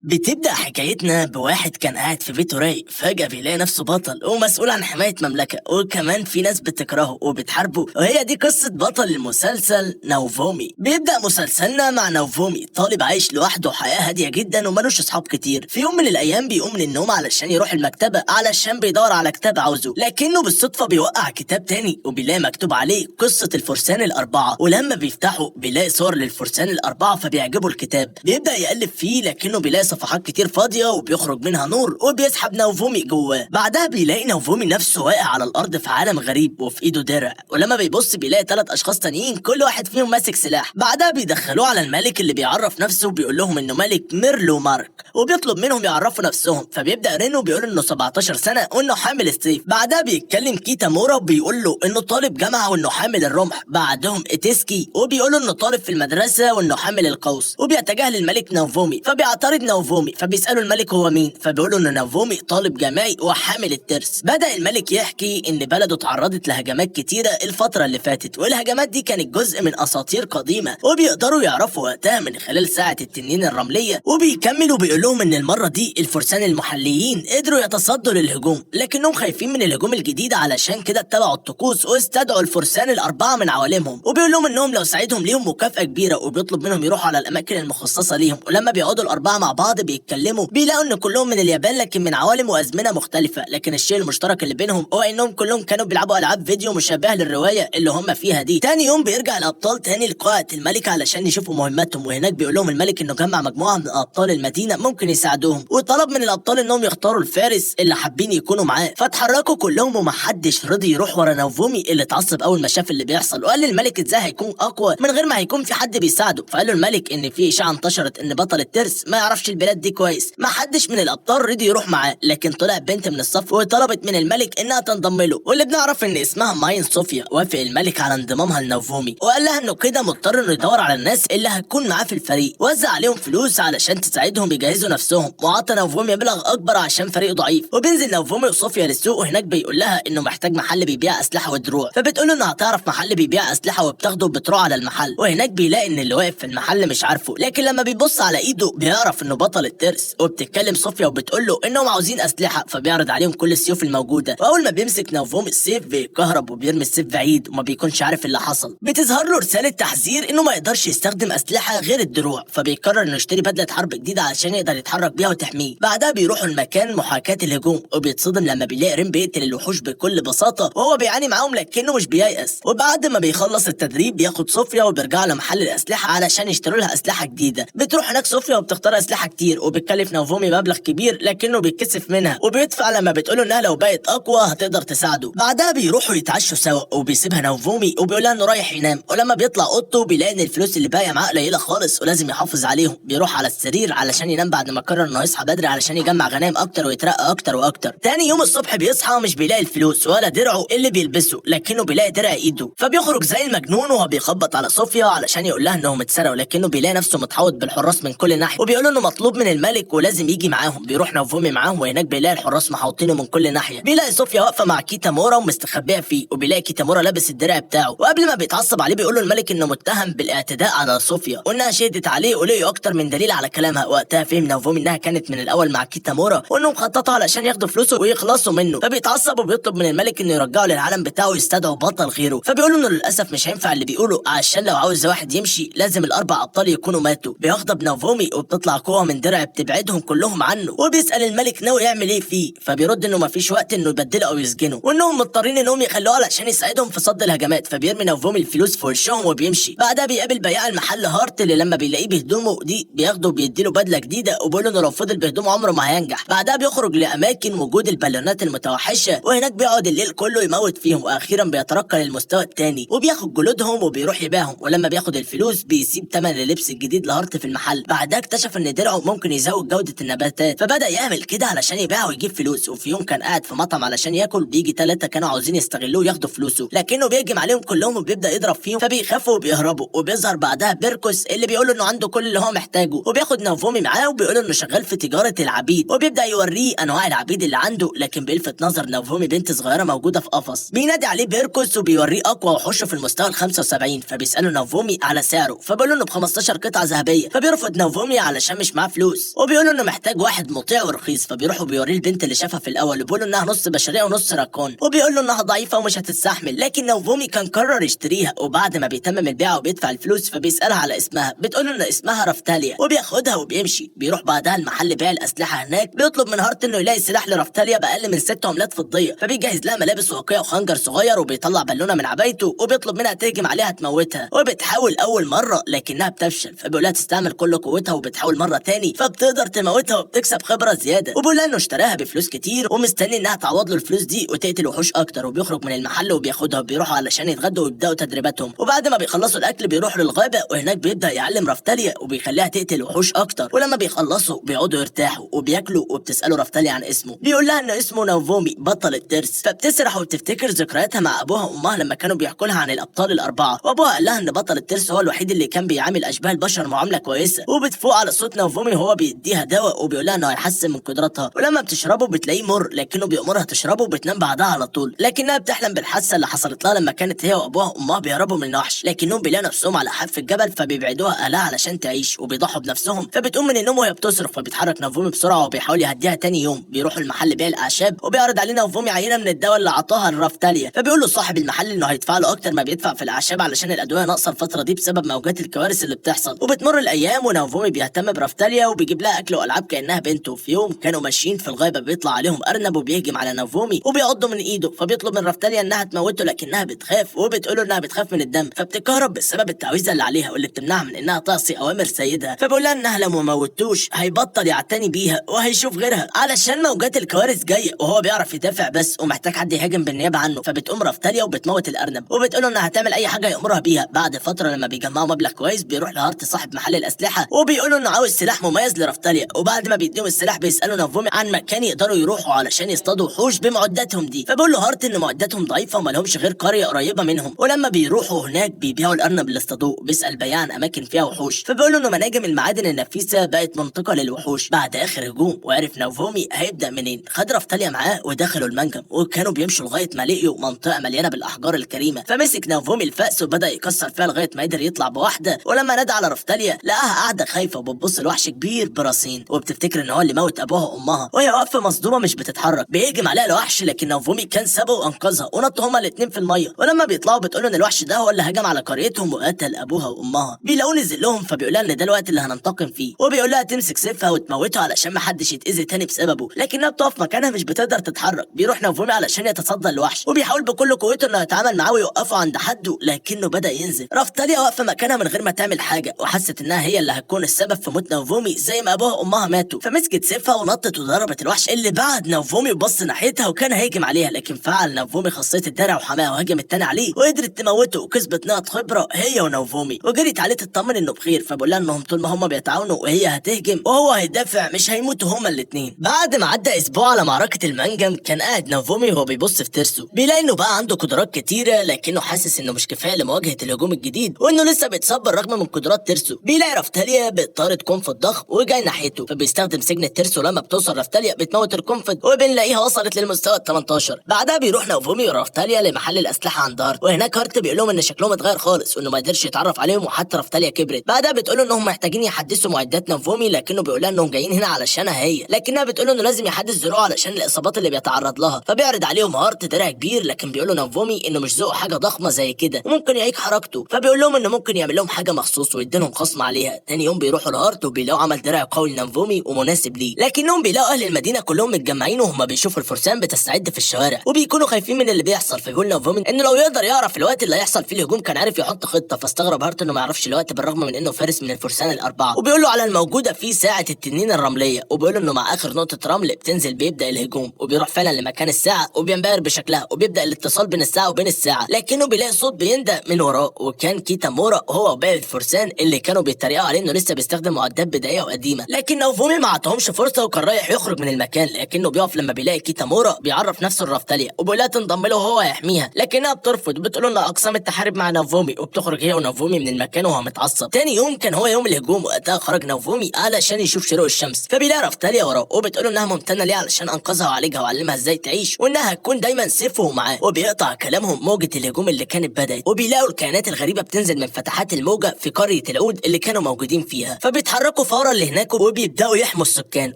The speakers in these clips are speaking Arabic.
بتبدأ حكايتنا بواحد كان قاعد في بيته رايق، فجأة بيلاقي نفسه بطل ومسؤول عن حماية مملكة، وكمان في ناس بتكرهه وبتحاربه. وهي دي قصة بطل المسلسل نوفومي. بيبدأ مسلسلنا مع نوفومي، طالب عايش لوحده حياة هادية جدا وملوش أصحاب كتير. في يوم من الأيام بيقوم من النوم علشان يروح المكتبة علشان بيدور على كتاب عاوزه، لكنه بالصدفة بيوقع كتاب تاني وبيلاقي مكتوب عليه قصة الفرسان الأربعة. ولما بيفتحه بيلاقي صور للفرسان الأربعة فبيعجبه الكتاب. بيبدأ يقلب فيه لكنه بيلاقي صفحات كتير فاضية وبيخرج منها نور وبيسحب نوفومي جواه. بعدها بيلاقي نوفومي نفسه واقع على الأرض في عالم غريب وفي إيده درع، ولما بيبص بيلاقي 3 أشخاص تانيين كل واحد فيهم ماسك سلاح. بعدها بيدخلوه على الملك اللي بيعرف نفسه وبيقول لهم إنه ملك ميرلو مارك، وبيطلب منهم يعرفوا نفسهم. فبيبدأ رينو بيقول إنه 17 سنة وإنه حامل السيف. بعدها بيتكلم كيتامورا وبيقول له إنه طالب جامعة وإنه حامل الرمح. بعدهم إتسكي وبيقول له إنه طالب في المدرسة وإنه حامل القوس. وبيتجاهل الملك نوفومي فبيعترض نوفومي، فبيسألوا الملك هو مين، فبيقولوا إن نوفومي طالب جامعي وحامل الترس. بدأ الملك يحكي إن بلده تعرضت لهجمات كتيرة الفترة اللي فاتت، والهجمات دي كانت جزء من أساطير قديمة وبيقدروا يعرفوا وقتها من خلال ساعة التنين الرملية. وبيكمل وبيقول لهم إن المرة دي الفرسان المحليين قدروا يتصدوا للهجوم، لكنهم خايفين من الهجوم الجديد، علشان كده اتبعوا الطقوس واستدعوا الفرسان الأربعة من عوالمهم. وبيقول لهم إنهم لو ساعدهم ليهم مكافأة كبيرة، وبيطلب منهم يروحوا على الأماكن المخصصة ليهم. ولما بيقعدوا الأربعة مع بعض بيتكلموا بيلاقوا إن كلهم من اليابان لكن من عوالم وأزمنة مختلفة، لكن الشيء المشترك اللي بينهم هو إنهم كلهم كانوا بيلعبوا ألعاب فيديو مشابهة للرواية اللي هم فيها دي. تاني يوم بيرجع الأبطال تاني لقاعة الملك علشان يشوفوا مهمتهم، وهناك بيقول لهم الملك إنه جمع مجموعة من أبطال المدينة ممكن يساعدوهم، وطلب من الأبطال إنهم يختاروا الفارس اللي حابين يكونوا معاه. فاتحركوا كلهم ومحدش رضي يروح ورا نوفومي اللي اتعصب أول ما شاف اللي بيحصل، وقال للملك إزاي هيكون أقوى من غير ما هيكون في حد بيساعده. فقال له الملك إن في إشاعة انتشرت إن بطل الترس ما يعرفش البلاد دي كويس. محدش من الأبطال رضي يروح معاه، لكن طلع بنت من الصف وطلبت من الملك إنها تنضم له، واللي بنعرف إن اسمها ماين صوفيا. وافق الملك على انضمامها لنوفومي، وقال لها إنه كده مضطر إنه يدور على الناس اللي هتكون معاه في الفريق. وزع عليهم فلوس علشان تساعدهم يجهزوا نفسهم، وعطى نوفومي مبلغ أكبر عشان فريقه ضعيف. وبينزل نوفومي وصوفيا للسوق، وهناك بيقول لها إنه محتاج محل بيبيع أسلحة ودروع. فبتقول له إنها هتعرف محل بيبيع أسلحة وبتاخده وبتروح على المحل. وهناك بيلاقي إن اللي واقف في المحل مش عارفه، لكن لما بيبص على إيده بيعرف إنه بطل الترس. وبتتكلم صوفيا وبتقول له إنهم عاوزين أسلحة، فبيعرض عليهم كل السيوف الموجودة. وأول ما بيمسك نوفومي السيف بيكهرب وبيرمي السيف بعيد وما بيكونش عارف اللي حصل. بتظهر له رسالة تحذير إنه ما يقدرش يستخدم أسلحة غير الدروع، فبيقرر إنه يشتري بدلة حرب جديدة عشان يقدر يتحرك بيها وتحميه. بعدها بيروحوا المكان محاكاة الهجوم، وبيتصدم لما بيلاقي رين بيقتل الوحوش بكل بساطة وهو بيعاني معاهم لكنه مش بييأس. وبعد ما بيخلص التدريب بياخد صوفيا وبيرجعوا لمحل الأسلحة علشان يشتروا لها أسلحة جديدة. بتروح هناك صوفيا وبتختار أسلحة كتير، وبتكلف نوفومي مبلغ كبير لكنه بيتكسف منها، وبيدفع لما بتقوله إنها لو بقت أقوى هتقدر تساعده. بعدها بيروحوا يتعشوا سوا، وبيسيبها نوفومي وبيقولها إنه رايح ينام. ولما بيطلع أوضته بيلاقي إن الفلوس اللي باقية معاه قليلة خالص ولازم يحافظ عليهم. بيروح على السرير علشان ينام بعد ما قرر إنه يصحى بدري علشان يجمع غنائم أكتر ويترقى أكتر وأكتر. تاني يوم الصبح بيصحى مش بيلاقي الفلوس ولا درعه اللي بيلبسه، لكنه بيلاقي درع ايده. فبيخرج زي المجنون وهو بيخبط على صوفيا علشان يقول لها انهم اتسرقوا، لكنه بيلاقي نفسه متحوط بالحراس من كل ناحيه، وبيقول انه مطلوب من الملك ولازم يجي معاهم. بيروح نوفومي معاهم، وهناك بيلاقي الحراس محوطينه من كل ناحيه. بيلاقي صوفيا واقفه مع كيتامورا ومستخبيه فيه، وبيلاقي كيتامورا لابس الدرع بتاعه. وقبل ما بيتعصب عليه بيقول له الملك انه متهم بالاعتداء على صوفيا وانها شهدت عليه، وليه اكتر من دليل على كلامها. وقتها فهم نوفومي انها كانت من الاول مع كيتامورا وانهم خططوا علشان ياخدوا فلوسه ويخلصوا منه. فبيتعصب وبيطلب من الملك انه يرجعه للعالم بتاعه ويستدعوا بطل غيره. فبيقولوا انه للاسف مش هينفع اللي بيقوله، عشان لو عاوز واحد يمشي لازم الاربع ابطال يكونوا ماتوا. بيغضب نوفومي وبتطلع قوه من درع بتبعدهم كلهم عنه، وبيسال الملك ناوي يعمل ايه فيه. فبيرد انه مفيش وقت انه يبدله او يسجنه، وانهم مضطرين انهم يخلوه علشان يساعدهم في صد الهجمات. فبيرمي نوفومي الفلوس في وشهم وبيمشي. بعدها بيقابل بياع المحل هارت اللي لما بيلاقيه بهدومه دي بياخده وبيديله بدله جديده، وبيقول انه لو فضل بهدومه عمره ما هينجح. بعدها بيخرج لاماكن وجود البالونات المتوحشه، وهناك بيقعد الليل كله يموت فيهم، واخيرا بيترقى للمستوى الثاني وبياخد جلودهم وبيروح يبيعهم. ولما بياخد الفلوس بيسيب ثمن اللبس الجديد لهارت في المحل. بعدها اكتشف ان درعه ممكن يزود جوده النباتات، فبدا يعمل كده علشان يبيعها ويجيب فلوس. وفي يوم كان قاعد في مطعم علشان ياكل، بيجي 3 كانوا عاوزين يستغلوه ياخدوا فلوسه، لكنه بيهجم عليهم كلهم وبيبدا يضرب فيهم، فبيخافوا وبيهربوا. وبيظهر بعدها بيركوس اللي بيقول انه عنده كل اللي هو محتاجه، وبياخد نوفومي معاه وبيقول انه شغال في تجاره العبيد، وبيبدا يوريه انواع العبيد اللي عنده. لكن بيلفت نظر نوفومي بنت صغيره موجوده في قفص. بينادي عليه بيركوس وبيوريه اقوى وحوشه في المستوى ال 75. فبيساله نوفومي على سعره، فبيقول له انه ب 15 قطعه ذهبيه. فبيرفض نوفومي علشان مش معاه فلوس، وبيقولوا انه محتاج واحد مطيع ورخيص. فبيروحوا بيوريه البنت اللي شافها في الاول وبيقولوا انها نص بشريه ونص راكون، وبيقول له انها ضعيفه ومش هتستحمل. لكن نوفومي كان قرر يشتريها، وبعد ما بيتمم البيعه وبيدفع الفلوس فبيسالها على اسمها. بتقول له ان اسمها رافتاليا، وبياخدها وبيمشي. بيروح بعدها المحل بيع الاسلحه هناك، بيطلب من هارت انه يلاقي سلاح لرافتاليا باقل من 6 عملات فضيه. فبيجهز لها ملابس واقيه وخنجر صغير، وبيطلع بالونه من عبايته وبيطلب منها تهجم عليها تموتها. وبتحاول اول مره لكنها بتفشل، فبيقولها تستعمل كل قوتها وبتحاول مره تاني فبتقدر تموتها وبتكسب خبره زياده. وبيقولها انه اشتراها بفلوس كتير ومستني انها تعوض له الفلوس دي وتقتل وحوش اكتر. وبيخرج من المحل وبياخدها وبيروحوا علشان يتغدوا ويبداوا تدريباتهم. وبعد ما بيخلصوا الاكل بيروحوا للغابه، وهناك بيبدا يعلم رافتاليا وبيخليها تقتل وحوش اكتر. ولما بيخلصوا بيقعدوا يرتاحوا وبياكلوا، وبتساله رافتاليا عن اسمه. بيقول لها انه اسمه نوفومي بطل الترس. فبتسرح وبتفتكر ذكرياتها مع ابوها وامها لما كانوا بيحكوا لها عن الابطال الاربعه. وابوها قال لها ان بطل الترس هو الوحيد اللي كان بيعامل اشباه البشر معامله كويسه. وبتفوق على صوت نوفومي وهو بيديها دواء وبيقول لها انه هيحسن من قدراتها. ولما بتشربه بتلاقيه مر، لكنه بيأمرها تشربه وبتنام بعدها على طول. لكنها بتحلم بالحادثه اللي حصلت لها لما كانت هي وابوها وامها بيهربوا من الوحش، لكنهم بيلاقوا نفسهم على حافه الجبل فبيبعدوها اهلها علشان تعيش وبيضحوا بنفسهم. فبتقوم من النوم وهي بتصرخ، فبيتحرك نوفومي بسرعه وبيحاول يهديها. تاني يوم بيروحوا المحل بيع الاعشاب، وبيعرض عليه نوفومي عينه من الدواء اللي عطاها لرافتاليا. فبيقول له صاحب المحل انه هيدفع له اكتر ما بيدفع في الاعشاب علشان الادويه ناقصه الفتره دي بسبب موجات الكوارث اللي بتحصل. وبتمر الايام ونوفومي بيهتم برافتاليا وبيجيب لها اكل والعاب كانها بنته. في يوم كانوا ماشيين في الغابه بيطلع عليهم ارنب وبيهجم على نوفومي وبيعضه من ايده. فبيطلب من رافتاليا انها تموته لكنها بتخاف، وبتقول له انها بتخاف من الدم. فبتكهرب بسبب التعويذه اللي عليها واللي بتمنعها من انها تعصي اوامر سيدها. فبيقول لها انها لو ما موتوش هيبطل يعتني بيها وهيشوف غيرها علشان موجات الكوارث جايه، وهو بيعرف يدافع بس ومحتاج حد يهاجم بالنيابه عنه. فبتقوم رافتاليا وبتموت الارنب، وبتقول له انها هتعمل اي حاجه يامرها بيها. بعد فتره لما بيجمعوا مبلغ كويس بيروح لهارت صاحب محل الاسلحه وبيقول له انه عاوز سلاح مميز لرافتاليا. وبعد ما بيديهم السلاح بيسالوا نوفومي عن مكان يقدروا يروحوا علشان يصطادوا وحوش بمعداتهم دي. فبيقول له هارت ان معداتهم ضعيفه وما لهمش غير قريه قريبه منهم. ولما بيروحوا هناك بيبيعوا الارنب اللي اصطادوه. بيسال بياع عن اماكن فيها وحوش، فبيقول له انه مناجم المعادن النفيسه بقت منطقه للوحوش بعد اخر هجوم. وعرف نوفومي هيبدا منين. خد رافتاليا معاه ودخلوا المنجم، وكانوا بيمشوا لغايه ما لقيوا منطقه مليانه بالاحجار الكريمه. فمسك نوفومي الفأس وبدا يكسر فيها لغايه ما قدر يطلع بواحده. ولما نادى على رافتاليا لقاها قاعده خايفه وبتبص لوحش كبير براسين، وبتفتكر ان هو اللي موت ابوها وامها، وهي واقفه مصدومه مش بتتحرك. بيهجم عليها الوحش لكن نوفومي كان سابه وانقذها ونطوا هما الاثنين في الميه. ولما بيطلعوا بتقول ان الوحش ده هو اللي هجم على قريتهم وقتل ابوها وامها. بيلاقوا نزل لهم فبيقول لها ان ده الوقت اللي هننتقم فيه، وبيقول لها تمسك سيفها وتموته علشان ما حدش يتاذي تاني بسببه. لكنها بتقف مكانها مش بتقدر تتحرك. بيروح نوفومي علشان يتصدى للوحش وبيحاول بكل قوته انه يتعامل معاه ويوقفه عند حده، لكنه بدا ينزل. رافتاليا واقفه مكانها من غير ما تعمل حاجه، وحست انها هي اللي هتكون السبب في موت نوفومي زي ما ابوها وامها ماتوا. فمسكت سيفها ونطت وضربت الوحش اللي بعد نوفومي وبص ناحيتها وكان هيجم عليها، لكن فعل نوفومي خاصيه الدرع وحماها وهجم التاني عليه وقدرت تموته وكسبت نقط خبره هي ونوفومي. وجريت عليه تطمن انه بخير، فبقول لها انهم طول ما هم بيتعاونوا وهي هتهجم وهو هيدافع مش هيموتوا هما الاثنين. بعد ما عدى اسبوع على معركه المنجم كان قاعد نوفومي وهو بيبص في ترسه. بيلاقي انه بقى عنده قدرات كتيره، لكنه حاسس انه مش كفايه لمواجهه الهجوم الجديد وانه لسه بيتصاب بالرغم من قدرات ترسه. بيلاقي رافتاليا بتطارد قنفذ ضخم وجاي ناحيته، فبيستخدم سجن الترس. ولما بتوصل رافتاليا بتموت القنفذ وبنلاقيها وصلت للمستوى ال 18. بعدها بيروح نوفومي ورافتاليا لمحل الاسلحه عند هارت، وهناك هارت بيقول لهم ان شكلهم اتغير خالص وانه ما قدرش يتعرف عليهم، وحتى رافتاليا كبرت. بعدها بتقول انهم محتاجين يحدثوا معدات نوفومي، لكنه بيقول لها انهم جايين هنا علشانها هي، لكنها بتقول انه لازم يحدث ذروعه علشان الاصابات اللي بيتعرض لها. فبيعرض عليهم هارت درع كبير، لكن بيقول له نوفومي انه مش ذوقه حاجه ضخمه زي كده وممكن يعيق حركته. فبيقول لهم انه ممكن يعمل لهم حاجه مخصوص ويديلهم خصم عليها. تاني يوم بيروحوا لهارت وبيلاقوا عمل درع قوي لنوفومي ومناسب ليه، لكنهم بيلاقوا اهل المدينه كلهم متجمعين وهم بيشوفوا الفرسان بتستعد في الشوارع وبيكونوا خايفين من اللي بيحصل. فبيقول نوفومي انه لو يقدر يعرف الوقت اللي هيحصل فيه الهجوم كان عارف يحط خطه. فاستغرب هارت انه ما يعرفش الوقت بالرغم من انه فارس من الفرسان الاربعه. وبيقول له على الموجوده في ساعه التنين الرمليه، وبيقول انه مع اخر نقطه رمل بتنزل بيبدا الهجوم. وبيروح فعلا لمكان الساعه وبينبهر بشكلها وبيبدا الاتصال بين الساعه وبين الساعه، لكنه بيلاقي صوت بيندى من وراه، وكان كيتامورا هو وباقي الفرسان اللي كانوا بيتريقوا عليه انه لسه بيستخدم معدات بدائيه وقديمه. لكن نوفومي ما عطاهمش فرصه وكان رايح يخرج من المكان، لكنه بيقف لما بيلاقي كيتامورا بيعرف نفسه لرافتاليا وبيقول لها تنضم له وهو هيحميها، لكنها بترفض وبتقول انها اقسام التحارب مع نوفومي، وبتخرج هي ونوفومي من المكان وهو متعصب. تاني يوم كان هو يوم الهجوم، وقتها خرج نوفومي علشان يشوف شروق الشمس. فبيلاقي رافتاليا وراه وبتقول انها ممتنه ليه علشان انقذها وعالجها وعلمها ازاي تعيش وانها هتكون دايما سيفه معاه. وبيقطع كلامهم موجه الهجوم اللي كانت بدات، وبيلاقوا الكائنات الغريبه بتنزل من فتحات الموجه في قريه العود اللي كانوا موجودين فيها. فبيتحركوا فورا كيتامورا اللي هناك وبيبداوا يحموا السكان،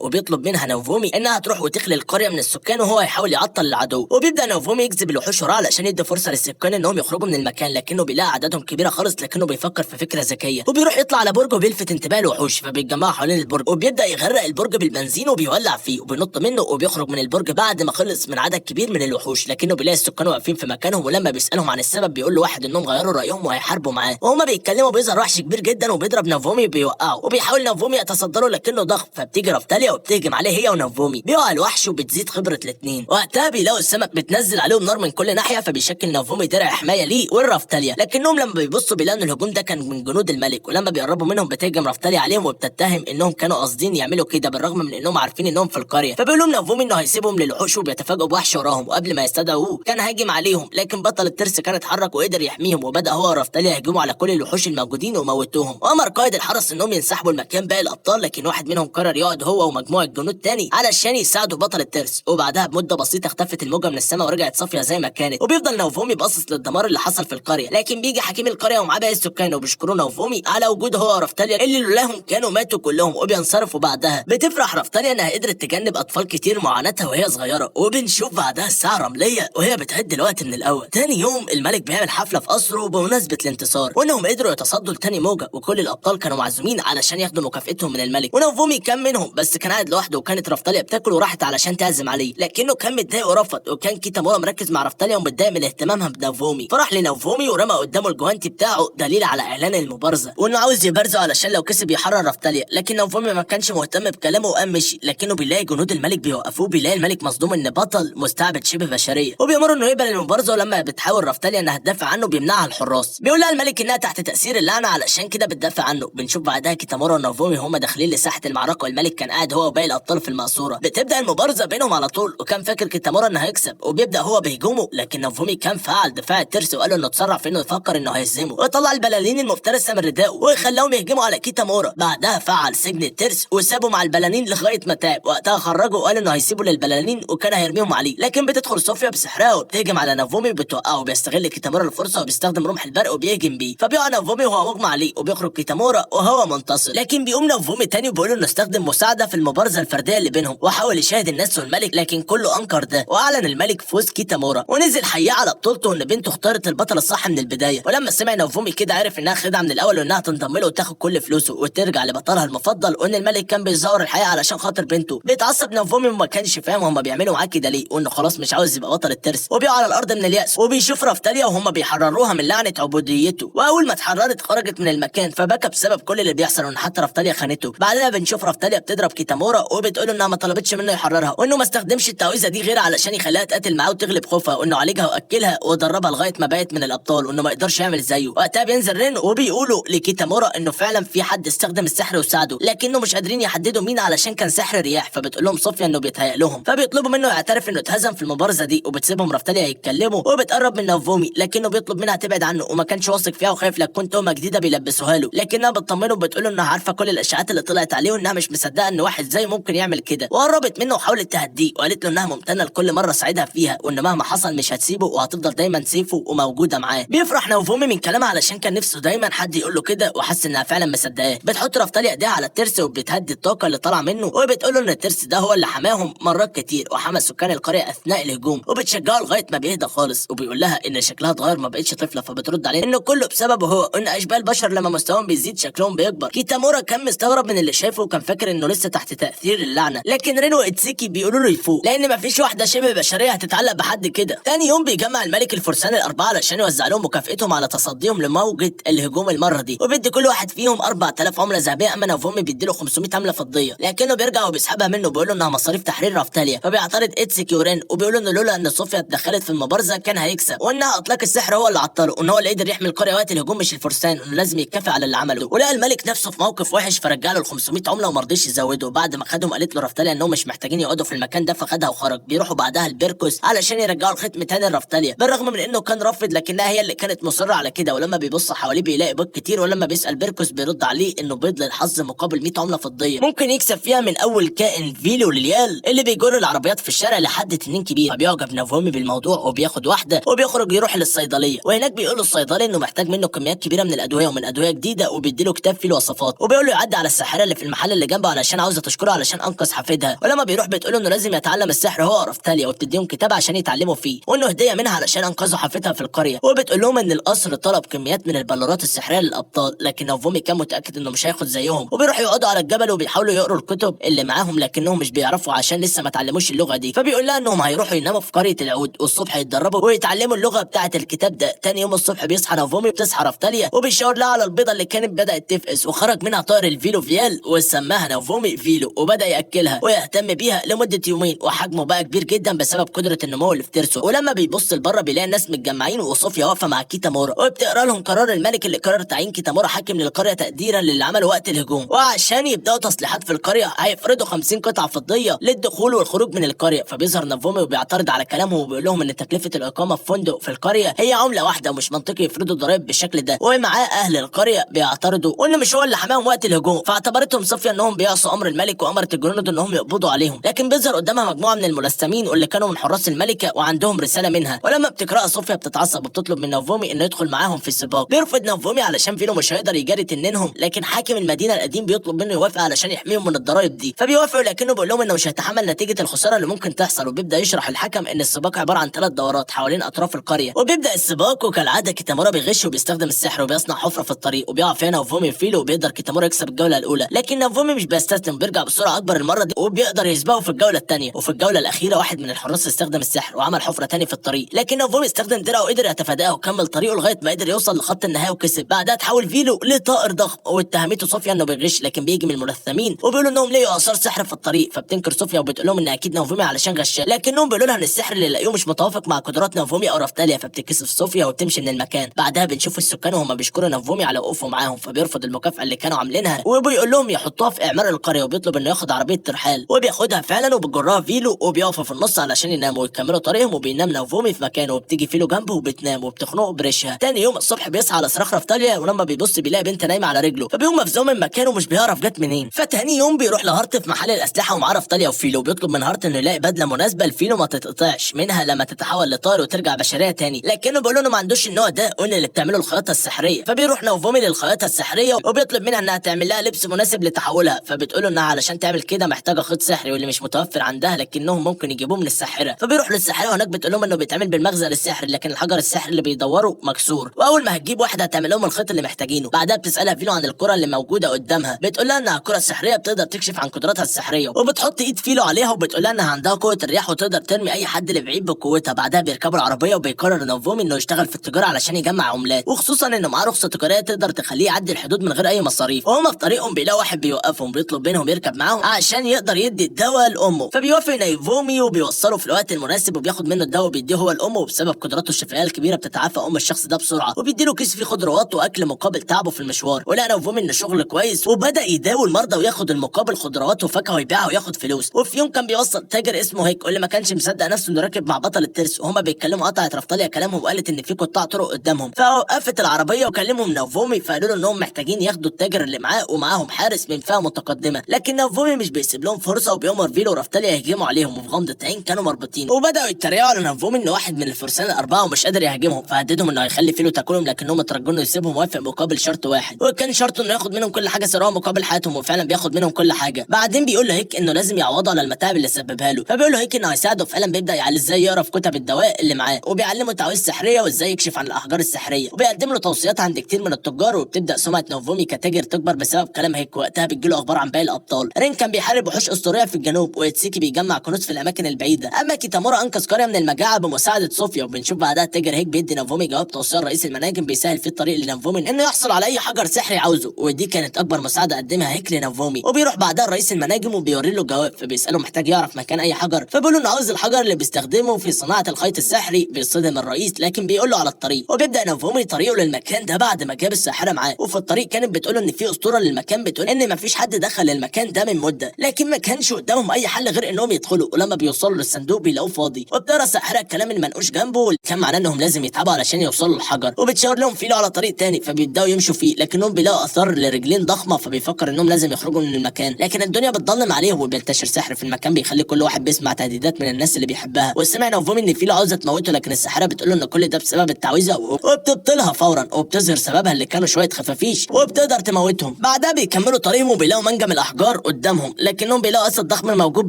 وبيطلب منها نوفومي انها تروح وتخلي القريه من السكان وهو يحاول يعطل العدو. وبيبدا نوفومي يجذب الوحوش وراه علشان يدي فرصه للسكان انهم يخرجوا من المكان، لكنه بيلاقي عددهم كبيره خالص، لكنه بيفكر في فكره ذكيه وبيروح يطلع على برج وبيلفت انتباه الوحوش، فبيتجمعوا حوالين البرج وبيبدا يغرق البرج بالبنزين وبيولع فيه وبينط منه وبيخرج من البرج بعد ما خلص من عدد كبير من الوحوش، لكنه بيلاقي السكان واقفين في مكانهم، ولما بيسالهم عن السبب بيقول له واحد انهم غيروا رايهم وهيحاربوا معاه. وهما بيتكلموا بيظهر وحش كبير جدا وبيضرب نوفومي وبيوقعه، وبيحاول نوفومي يتصدى له لكنه ضخم، فبتيجي رافتاليا وبتهجم عليه هي ونوفومي. بيقع الوحش وبتزيد خبره الاثنين. وقتها بيلاقوا السمك بتنزل عليهم نار من كل ناحيه، فبيشكل نوفومي درع حمايه ليه والرافتاليا، لكنهم لما بيبصوا بيلاقوا ان الهجوم ده كان من جنود الملك، ولما بيقربوا منهم بتهجم رافتاليا عليهم وبتتهم انهم كانوا قاصدين يعملوا كده بالرغم من انهم عارفين انهم في القريه. فبيقول لهم نوفومي انه هيسيبهم للوحوش وبيتفاجئوا بوحش وراهم، وقبل ما يستدعوه كان هاجم عليهم، لكن بطل الترس كان اتحرك وقدر يحميهم، وبدا هو ورافتاليا يهجموا على كل الوحوش الموجودين وموتوهم. وامر قائد الحرس انهم ينسحبوا المكان باقي الابطال، لكن واحد منهم قرر يقعد هو ومجموعه جنود تاني علشان يساعدوا بطل الترس. وبعدها بمده بسيطه اختفت الموجه من السماء ورجعت صافيه زي ما كانت، وبيفضل نوفومي باصص للدمار اللي حصل في القريه، لكن بيجي حكيم القريه ومعاه باقي السكان وبيشكروا نوفومي على وجوده هو ورافتاليا اللي لولاهم كانوا ماتوا كلهم، وبينصرفوا. بعدها بتفرح رافتاليا انها قدرت تجنب اطفال كتير معاناتها وهي صغيره، وبنشوف بعدها الساعه رمليه وهي بتهد الوقت من الاول. تاني يوم الملك بيعمل حفله في قصره بمناسبه الانتصار، وانهم قدروا يتصدوا لتاني موجه، وكل الابطال كانوا معزومين علشان ياخدوا مكافئتهم من الملك. ونوفومي كان منهم بس كان قاعد لوحده، وكانت رافتاليا بتاكل وراحت علشان تعزم عليه، لكنه كان متضايق ورفض. وكان كيتامورا مركز مع رافتاليا ومتضايق من اهتمامها بنوفومي، فراح لنوفومي ورمى قدامه الجوانتي بتاعه دليل على اعلان المبارزه، وانه عاوز يبارزه علشان لو كسب يحرر رافتاليا. لكن نوفومي ما كانش مهتم بكلامه وقام مشي، لكنه بيلاقي جنود الملك بيوقفوه، بيلاقي الملك مصدوم ان بطل مستعبد شبه بشريه، وبيامره انه يقبل المبارزه. ولما بتحاول رافتاليا انها تدافع عنه بيمنعها الحراس، بيقول لها الملك انها تحت تاثير اللعنه علشان كده بتدافع عنه. بنشوف بعدها كيتامورا ونوفومي هما داخلين لساحه المعركه، والملك كان قاعد هو وباقي الابطال في المقصوره. بتبدا المبارزه بينهم على طول، وكان فاكر كيتامورا انه هيكسب وبيبدا هو بهجومه، لكن نوفومي كان فعل دفاع الترس وقال له انه اتسرع في انه يفكر انه هيهزمه، وطلع البلالين المفترسه من ردائه وخلاهم يهجموا على كيتامورا. بعدها فعل سجن الترس وسابه مع البلالين لغايه ما تعب. وقتها خرجوا وقال انه هيسيبوا للبلالين وكان هيرميهم عليه، لكن بتدخل صوفيا بسحرها وبتهجم على نوفومي وبتوقعه، وبيستغل كيتامورا الفرصه وبيستخدم رمح البرق وبيهجم بيه، فبيقع نوفومي وهو مغمى عليه، وبيخرج كيتامورا وهو منتصر. لكن بيقوم نوفومي تاني وبيقول انه استخدم مساعده في المبارزه الفرديه اللي بينهم، وحاول يشاهد الناس والملك، لكن كله انكر ده، واعلن الملك فوز كيتامورا ونزل حياه على بطولته ان بنته اختارت البطل الصح من البدايه. ولما سمع نوفومي كده عرف انها خدعه من الاول، وانها تنضم له وتاخد كل فلوسه وترجع لبطلها المفضل، وان الملك كان بيزور الحياه علشان خاطر بنته. بيتعصب نوفومي وما كانش فاهم هما بيعملوا معاه كده ليه، وانه خلاص مش عاوز يبقى بطل الترس، وبيقع على الارض من الياس. وبيشوف رافتاليا وهما بيحرروها من لعنه عبوديته، واول ما اتحررت خرجت من المكان، فبكى بسبب كل اللي بيحصل، وان حتى رافتاليا خانته. بعدها بنشوف رافتاليا بتضرب كيتامورا وبتقول انها ما طلبتش منه يحررها، وانه ما استخدمش التعويذه دي غير علشان يخليها تقاتل معاه وتغلب خوفها، وانه عالجها واكلها ودربها لغايه ما بقت من الابطال، وانه ما يقدرش يعمل زيه. وقتها بينزل رين وبيقولوا لكيتامورا انه فعلا في حد استخدم السحر وساعده، لكنه مش قادرين يحددوا مين علشان كان سحر رياح. فبتقول لهم صوفيا انه بيتهيأ لهم، فبيطلبوا منه يعترف انه اتهزم في المبارزه دي، وبتسيبهم رافتاليا يتكلموا، وبتقرب من نوفومي لكنه بيطلب منها تبعد عنه، وما كانش واثق فيها وخايف لا تكون تهمه جديده بيلبسوها له، لكنها بتطمنه وبتقول له انها عارفه كل الاشاعات اللي طلعت عليه، وانها مش مصدقه ان واحد زي ممكن يعمل كده. وقربت منه وحاولت تهديه، وقالت له انها ممتنه لكل مره ساعدها فيها، وان مهما حصل مش هتسيبه وهتفضل دايما سيفه وموجوده معاه. بيفرح نوفومي من كلامها علشان كان نفسه دايما حد يقول له كده، وحس انها فعلا مصدقاه. بتحط رافتاليا ايديها على الترس وبتهدي الطاقه اللي طالعه منه، وبتقول له ان الترس ده هو اللي حماهم مرات كتير وحمى سكان القريه اثناء الهجوم، وبتشجعه لغايه ما بيهدى خالص. وبيقول لها ان شكلها اتغير ما بقتش طفله، فبترد عليه انه كله بسببه هو، ان اشباه البشر لما مستواهم بيزيد شكلهم بيكبر. كيتامورا كان مستغرب من اللي شايفه وكان فاكر انه لسه تحت تاثير اللعنه، لكن رين واتسيكي بيقولوا له يفوق لان مفيش واحده شبه بشريه هتتعلق بحد كده. تاني يوم بيجمع الملك الفرسان الاربعه علشان يوزع لهم مكافئتهم على تصديهم لموجه الهجوم المره دي، وبيدي كل واحد فيهم 4000 عمله ذهبيه، اما نوفومي بيديله 500 عمله فضيه، لكنه بيرجع وبيسحبها منه بيقول له انها مصاريف تحرير رافتاليا. فبيعترض اتسيكي ورين وبيقولوا انه لولا ان صوفيا اتدخلت في المبارزه كان هيكسب، وانها اطلاق السحر هو اللي عطله، وان هو اللي قدر يحمي القريه وقت الهجوم مش الفرسان، وانه لازم يتكافئ على اللي عمله. ولقى الملك نفسه في موقف وحش فرجع له ال 500 عمله وما رضيش يزوده. بعد ما خدهم قالت له رافتاليا انهم مش محتاجين يقعدوا في المكان ده، فخدها وخرج. بيروحوا بعدها البركوس علشان يرجعوا الختم تاني لرافتاليا، بالرغم من انه كان رافض، لكنها هي اللي كانت مصره على كده. ولما بيبص حواليه بيلاقي بيض كتير، ولما بيسال بيركوس بيرد عليه انه بيض للحظ مقابل 100 عمله فضيه ممكن يكسب فيها من اول كائن فيلو لليال اللي بيجر العربيات في الشارع لحد تنين كبير. فبيعجب نوفومي بالموضوع وبياخد واحده وبيخرج يروح للصيدليه، وهناك بيقول له الصيدلي انه محتاج منه كميات كبيره من الادويه ومن ادويه جديده، وبيديله كتاب فيه الوصفات، وبيقول له يعدي بيعدي على الساحره اللي في المحل اللي جنبه علشان عاوزه تشكره علشان انقذ حفيدها، ولما بيروح بتقوله انه لازم يتعلم السحر هو ورفتاليا، وبتديهم كتاب عشان يتعلموا فيه، وانه هديه منها علشان انقذوا حفيدها في القريه. وبتقول لهم ان القصر طلب كميات من البلورات السحريه للابطال، لكن نوفومي كان متاكد انه مش هياخد زيهم. وبيروحوا يقعدوا على الجبل وبيحاولوا يقروا الكتب اللي معاهم، لكنهم مش بيعرفوا عشان لسه ما اتعلموش اللغه دي. فبيقول لها انهم هيروحوا يناموا في قريه العود، والصبح يتدربوا ويتعلموا اللغه بتاعه الكتاب ده. تاني يوم الصبح بيصحى نوفومي وبتصحى رفتاليا، وبيشاور لها على البيضه اللي كانت بدات تفقس، وخرج منها طائر الفيلو فيال وسماها نوفومي فيلو، وبدا ياكلها ويهتم بيها لمده يومين، وحجمه بقى كبير جدا بسبب قدره النمو اللي في ترسه. ولما بيبص لبره بيلاقي الناس متجمعين، وصوفيا واقفه مع كيتامورا وبتقرا لهم قرار الملك اللي قرر تعيين كيتامورا حاكم للقريه تقديرا للي عمله وقت الهجوم. وعشان يبداوا تصليحات في القريه هيفرضوا 50 قطعه فضيه للدخول والخروج من القريه. فبيظهر نوفومي وبيعترض على كلامهم، وبيقول لهم ان تكلفه الاقامه في فندق في القريه هي عمله واحده، ومش منطقي يفرضوا ضرائب بالشكل ده. ومعاه اهل القريه بيعترضوا وانه مش هو اللي حماهم وقت الهجوم. فاعتبرتهم صوفيا انهم بيعصوا امر الملك، وامرت الجنود انهم يقبضوا عليهم. لكن بيظهر قدامها مجموعه من الملثمين واللي كانوا من حراس الملكه وعندهم رساله منها. ولما بتقراها صوفيا بتتعصب وبتطلب من نوفومي انه يدخل معاهم في السباق. بيرفض نوفومي علشان فيلو مش هيقدر يجاري تنينهم، لكن حاكم المدينه القديم بيطلب منه يوافق علشان يحميهم من الضرائب دي. فبيوافقوا، لكنه بيقول لهم انه مش هيتحمل نتيجه الخساره اللي ممكن تحصل. وبيبدا يشرح الحكم ان السباق عباره عن 3 دورات حوالين اطراف القريه. وبيبدا السباق، وكالعاده كيتامورا بيغش وبيستخدم السحر وبيصنع حفره في الطريق، وبيقع فيها نوفومي فيلو، وبيقدر كيتامورا يكسب الجوله الاولى. لكن نوفومي مش بيستسلم، بيرجع بسرعه اكبر المره دي وبيقدر يسبقه في الجوله الثانيه. وفي الجوله الاخيره واحد من الحراس استخدم السحر وعمل حفره ثانيه في الطريق، لكن نوفومي استخدم درعه وقدر يتفاداه وكمل طريقه لغايه ما قدر يوصل لخط النهايه وكسب. بعدها تحول فيلو لطائر ضخم، واتهمته صوفيا انه بيغش، لكن بيجي من الملثمين وبيقولوا انهم لقوا اثار سحر في الطريق. فبتنكر صوفيا وبتقول لهم ان اكيد نوفومي علشان غشاش، لكنهم بيقولوا لها ان السحر اللي لاقوه مش متوافق مع قدرات نوفومي او رفتاليا. فبتتكسف صوفيا وبتمشي من المكان. بعدها بنشوف السكان وهم بيشكروا نوفومي على وقوفه معاهم، فبيرفض المكافاه اللي كانوا عاملينها وبيقول لهم يحطوها في اعمار القريه، وبيطلب انه ياخد عربيه ترحال وبياخدها فعلا وبيجرها فيلو، وبيقفوا في النص علشان يناموا ويكملوا طريقهم. وبينام نوفومي في مكانه، وبتيجي فيلو جنبه وبتنام وبتخنقه بريشها. تاني يوم الصبح بيصحى على صراخ رفتاليا، ولما بيبص بيلاقي بنت نايمه على رجله، فبيقوم مفزوع من مكانه ومش بيعرف جت منين. فتاني يوم بيروح لهارت في محل الاسلحه ومعاه رفتاليا وفيلو، وبيطلب من هارت انه يلاقي بدله مناسبه لفيلو ما تتقطعش منها لما تتحول لطائر وترجع بشريه تاني، لكنه بيقول له انه ما عندوش النوع ده وان اللي بتعمله الخياطه السحريه. فبيروح نوفومي للخياطه السحريه وبيطلب منها انها تعمل لها لبس مناسب لتحولها. فبتقول له انها علشان تعمل كده محتاجه خيط سحري واللي مش متوفر عندها، لكنهم ممكن يجيبوه من الساحره. فبيروح للساحره وهناك بتقول لهم انه بيتعمل بالمخزن السحري، لكن الحجر السحري اللي بيدوروا مكسور، واول ما هتجيب واحده هتعمل لهم الخيط اللي محتاجينه. بعدها بتسالها فيلو عن الكره اللي موجوده قدامها، بتقول لها انها الكره السحريه بتقدر تكشف عن قدراتها السحريه، وبتحط ايد فيلو عليها وبتقول لها انها عندها قوه الرياح وتقدر ترمي اي حد لبعيد بقوتها. بعدها بيركبوا العربيه وبيقرر نوفومي انه يشتغل في التجاره علشان يجمع عملات، وخصوصا انه معاه رخصه تجاريه تقدر تخليه يعدي الحدود من غير اي مصاريف. وهما في طريقهم بيلاقوا واحد بيوقفهم بيطلب منهم يركب معاهم عشان يقدر يدي الدواء لامه. فبيوافق نوفومي وبيوصله في الوقت المناسب وبياخد منه الدواء وبيديه هو لامه. وبسبب قدراته الشفائيه الكبيره بتتعافى ام الشخص ده بسرعه، وبيديله كيس فيه خضروات واكل مقابل تعبه في المشوار. ولقى نوفومي ان شغل كويس وبدا يداوي المرضى وياخد المقابل خضروات وفاكهه ويبيعها وياخد فلوس. وفي يوم كان بيوصل تاجر اسمه هيك واللي ما كانش مصدق نفسه انه راكب مع بطل الترس، وهما بيتكلموا قطعت رفتاليا كلامهم وقالت ان في قطاع طرق قدامهم. فوقفت العربيه وكلمهم نوفومي، فقالوا له انهم محتاجين ياخدوا التاجر اللي معاه ومعاهم حارس من فئه متقدمه. لكن نوفومي مش بيسيب لهم فرصه وبيامر فيلو ورفتاليا يهجموا عليهم، وفي غمضه عين كانوا مربوطين. وبداوا يتريقوا على نوفومي ان واحد من الفرسان الاربعه ومش قادر يهاجمهم، فهددهم انه هيخلي فيلو تاكلهم، لكنهم اترجوا انه يسيبهم وافق مقابل شرط واحد، وكان شرطه انه ياخد منهم كل حاجه سرقوها مقابل حياتهم. وفعلا بياخد منهم كل حاجه. بعدين بيقول له هيك انه لازم يعوضه على المتاعب اللي سببها له. فبيقول له هيك انه هيساعده. فعلا بيبدا يعلم ازاي يقرا في كتب الدواء اللي معاه، وبيعلمه تعويذ سحريه وازاي يكشف عن الاحجار السحريه، وبيقدم له توصيات عند كتير من التجار. وبتبدا سمعه نوفومي كتاجر تكبر بسبب كلام هيك. وقتها بتجيله اخبار عن باقي الابطال. رين كان بيحارب وحوش اسطوريه في الجنوب، ويتسيكي بيجمع كنوز في الاماكن البعيده. اما كيتامورا انقذ قريه من المجاعه بمساعده صوفيا. وبنشوف بعدها التاجر هيك بيدي نوفومي جواب توصيه رئيس المناجم بيسهل فيه الطريق لنوفومي انه يحصل على اي حجر سحري عاوزه، ودي كانت اكبر مساعده قدمها هيك لنوفومي. وبيروح بعدها رئيس المناجم وبيوري له جواب، فبيساله محتاج يعرف مكان اي حجر. فبيقول له انه عاوز الحجر اللي بيستخدمه في صناعه الخيط السحري. بيصدم الرئيس لكن بيقول له على الطريق، وبيبدا نوفومي طريقه للمكان ده بعد ما جاب الساحره معاه. وفي الطريق كانت بتقول ان في اسطوره للمكان بتقول ان مفيش حد دخل المكان ده من مده، لكن ما كانش قدامهم اي حل غير انهم يدخلوا. ولما بيوصلوا للصندوق بيلاقوه فاضي، وبتقرا الساحره الكلام المنقوش جنبه واللي كان معناه انهم لازم يتعبوا علشان يوصلوا للحجر. وبتشاور لهم فيلو على طريق تاني، فبيبداوا يمشوا فيه، لكنهم بيلاقوا اثار لرجلين ضخمه. فبيفكر انهم لازم يخرجوا من المكان، لكن الدنيا بتضلم عليهم وبينتشر سحر في المكان بيخلي كل واحد بيسمع تهديدات من الناس اللي بيحبها. وسمع نوفومي ان فيلو عاوزه تموته، لكن الساحره بتقول له ان كل ده بسبب التعويذه وبتبطلها فورا، وبتظهر سببها اللي كانوا شويه خفافيش وبتقدر تموتهم. بعد بعدها بيكملوا طريقهم وبيلاقوا منجم الاحجار قدامهم، لكنهم بيلاقوا اسد ضخم موجود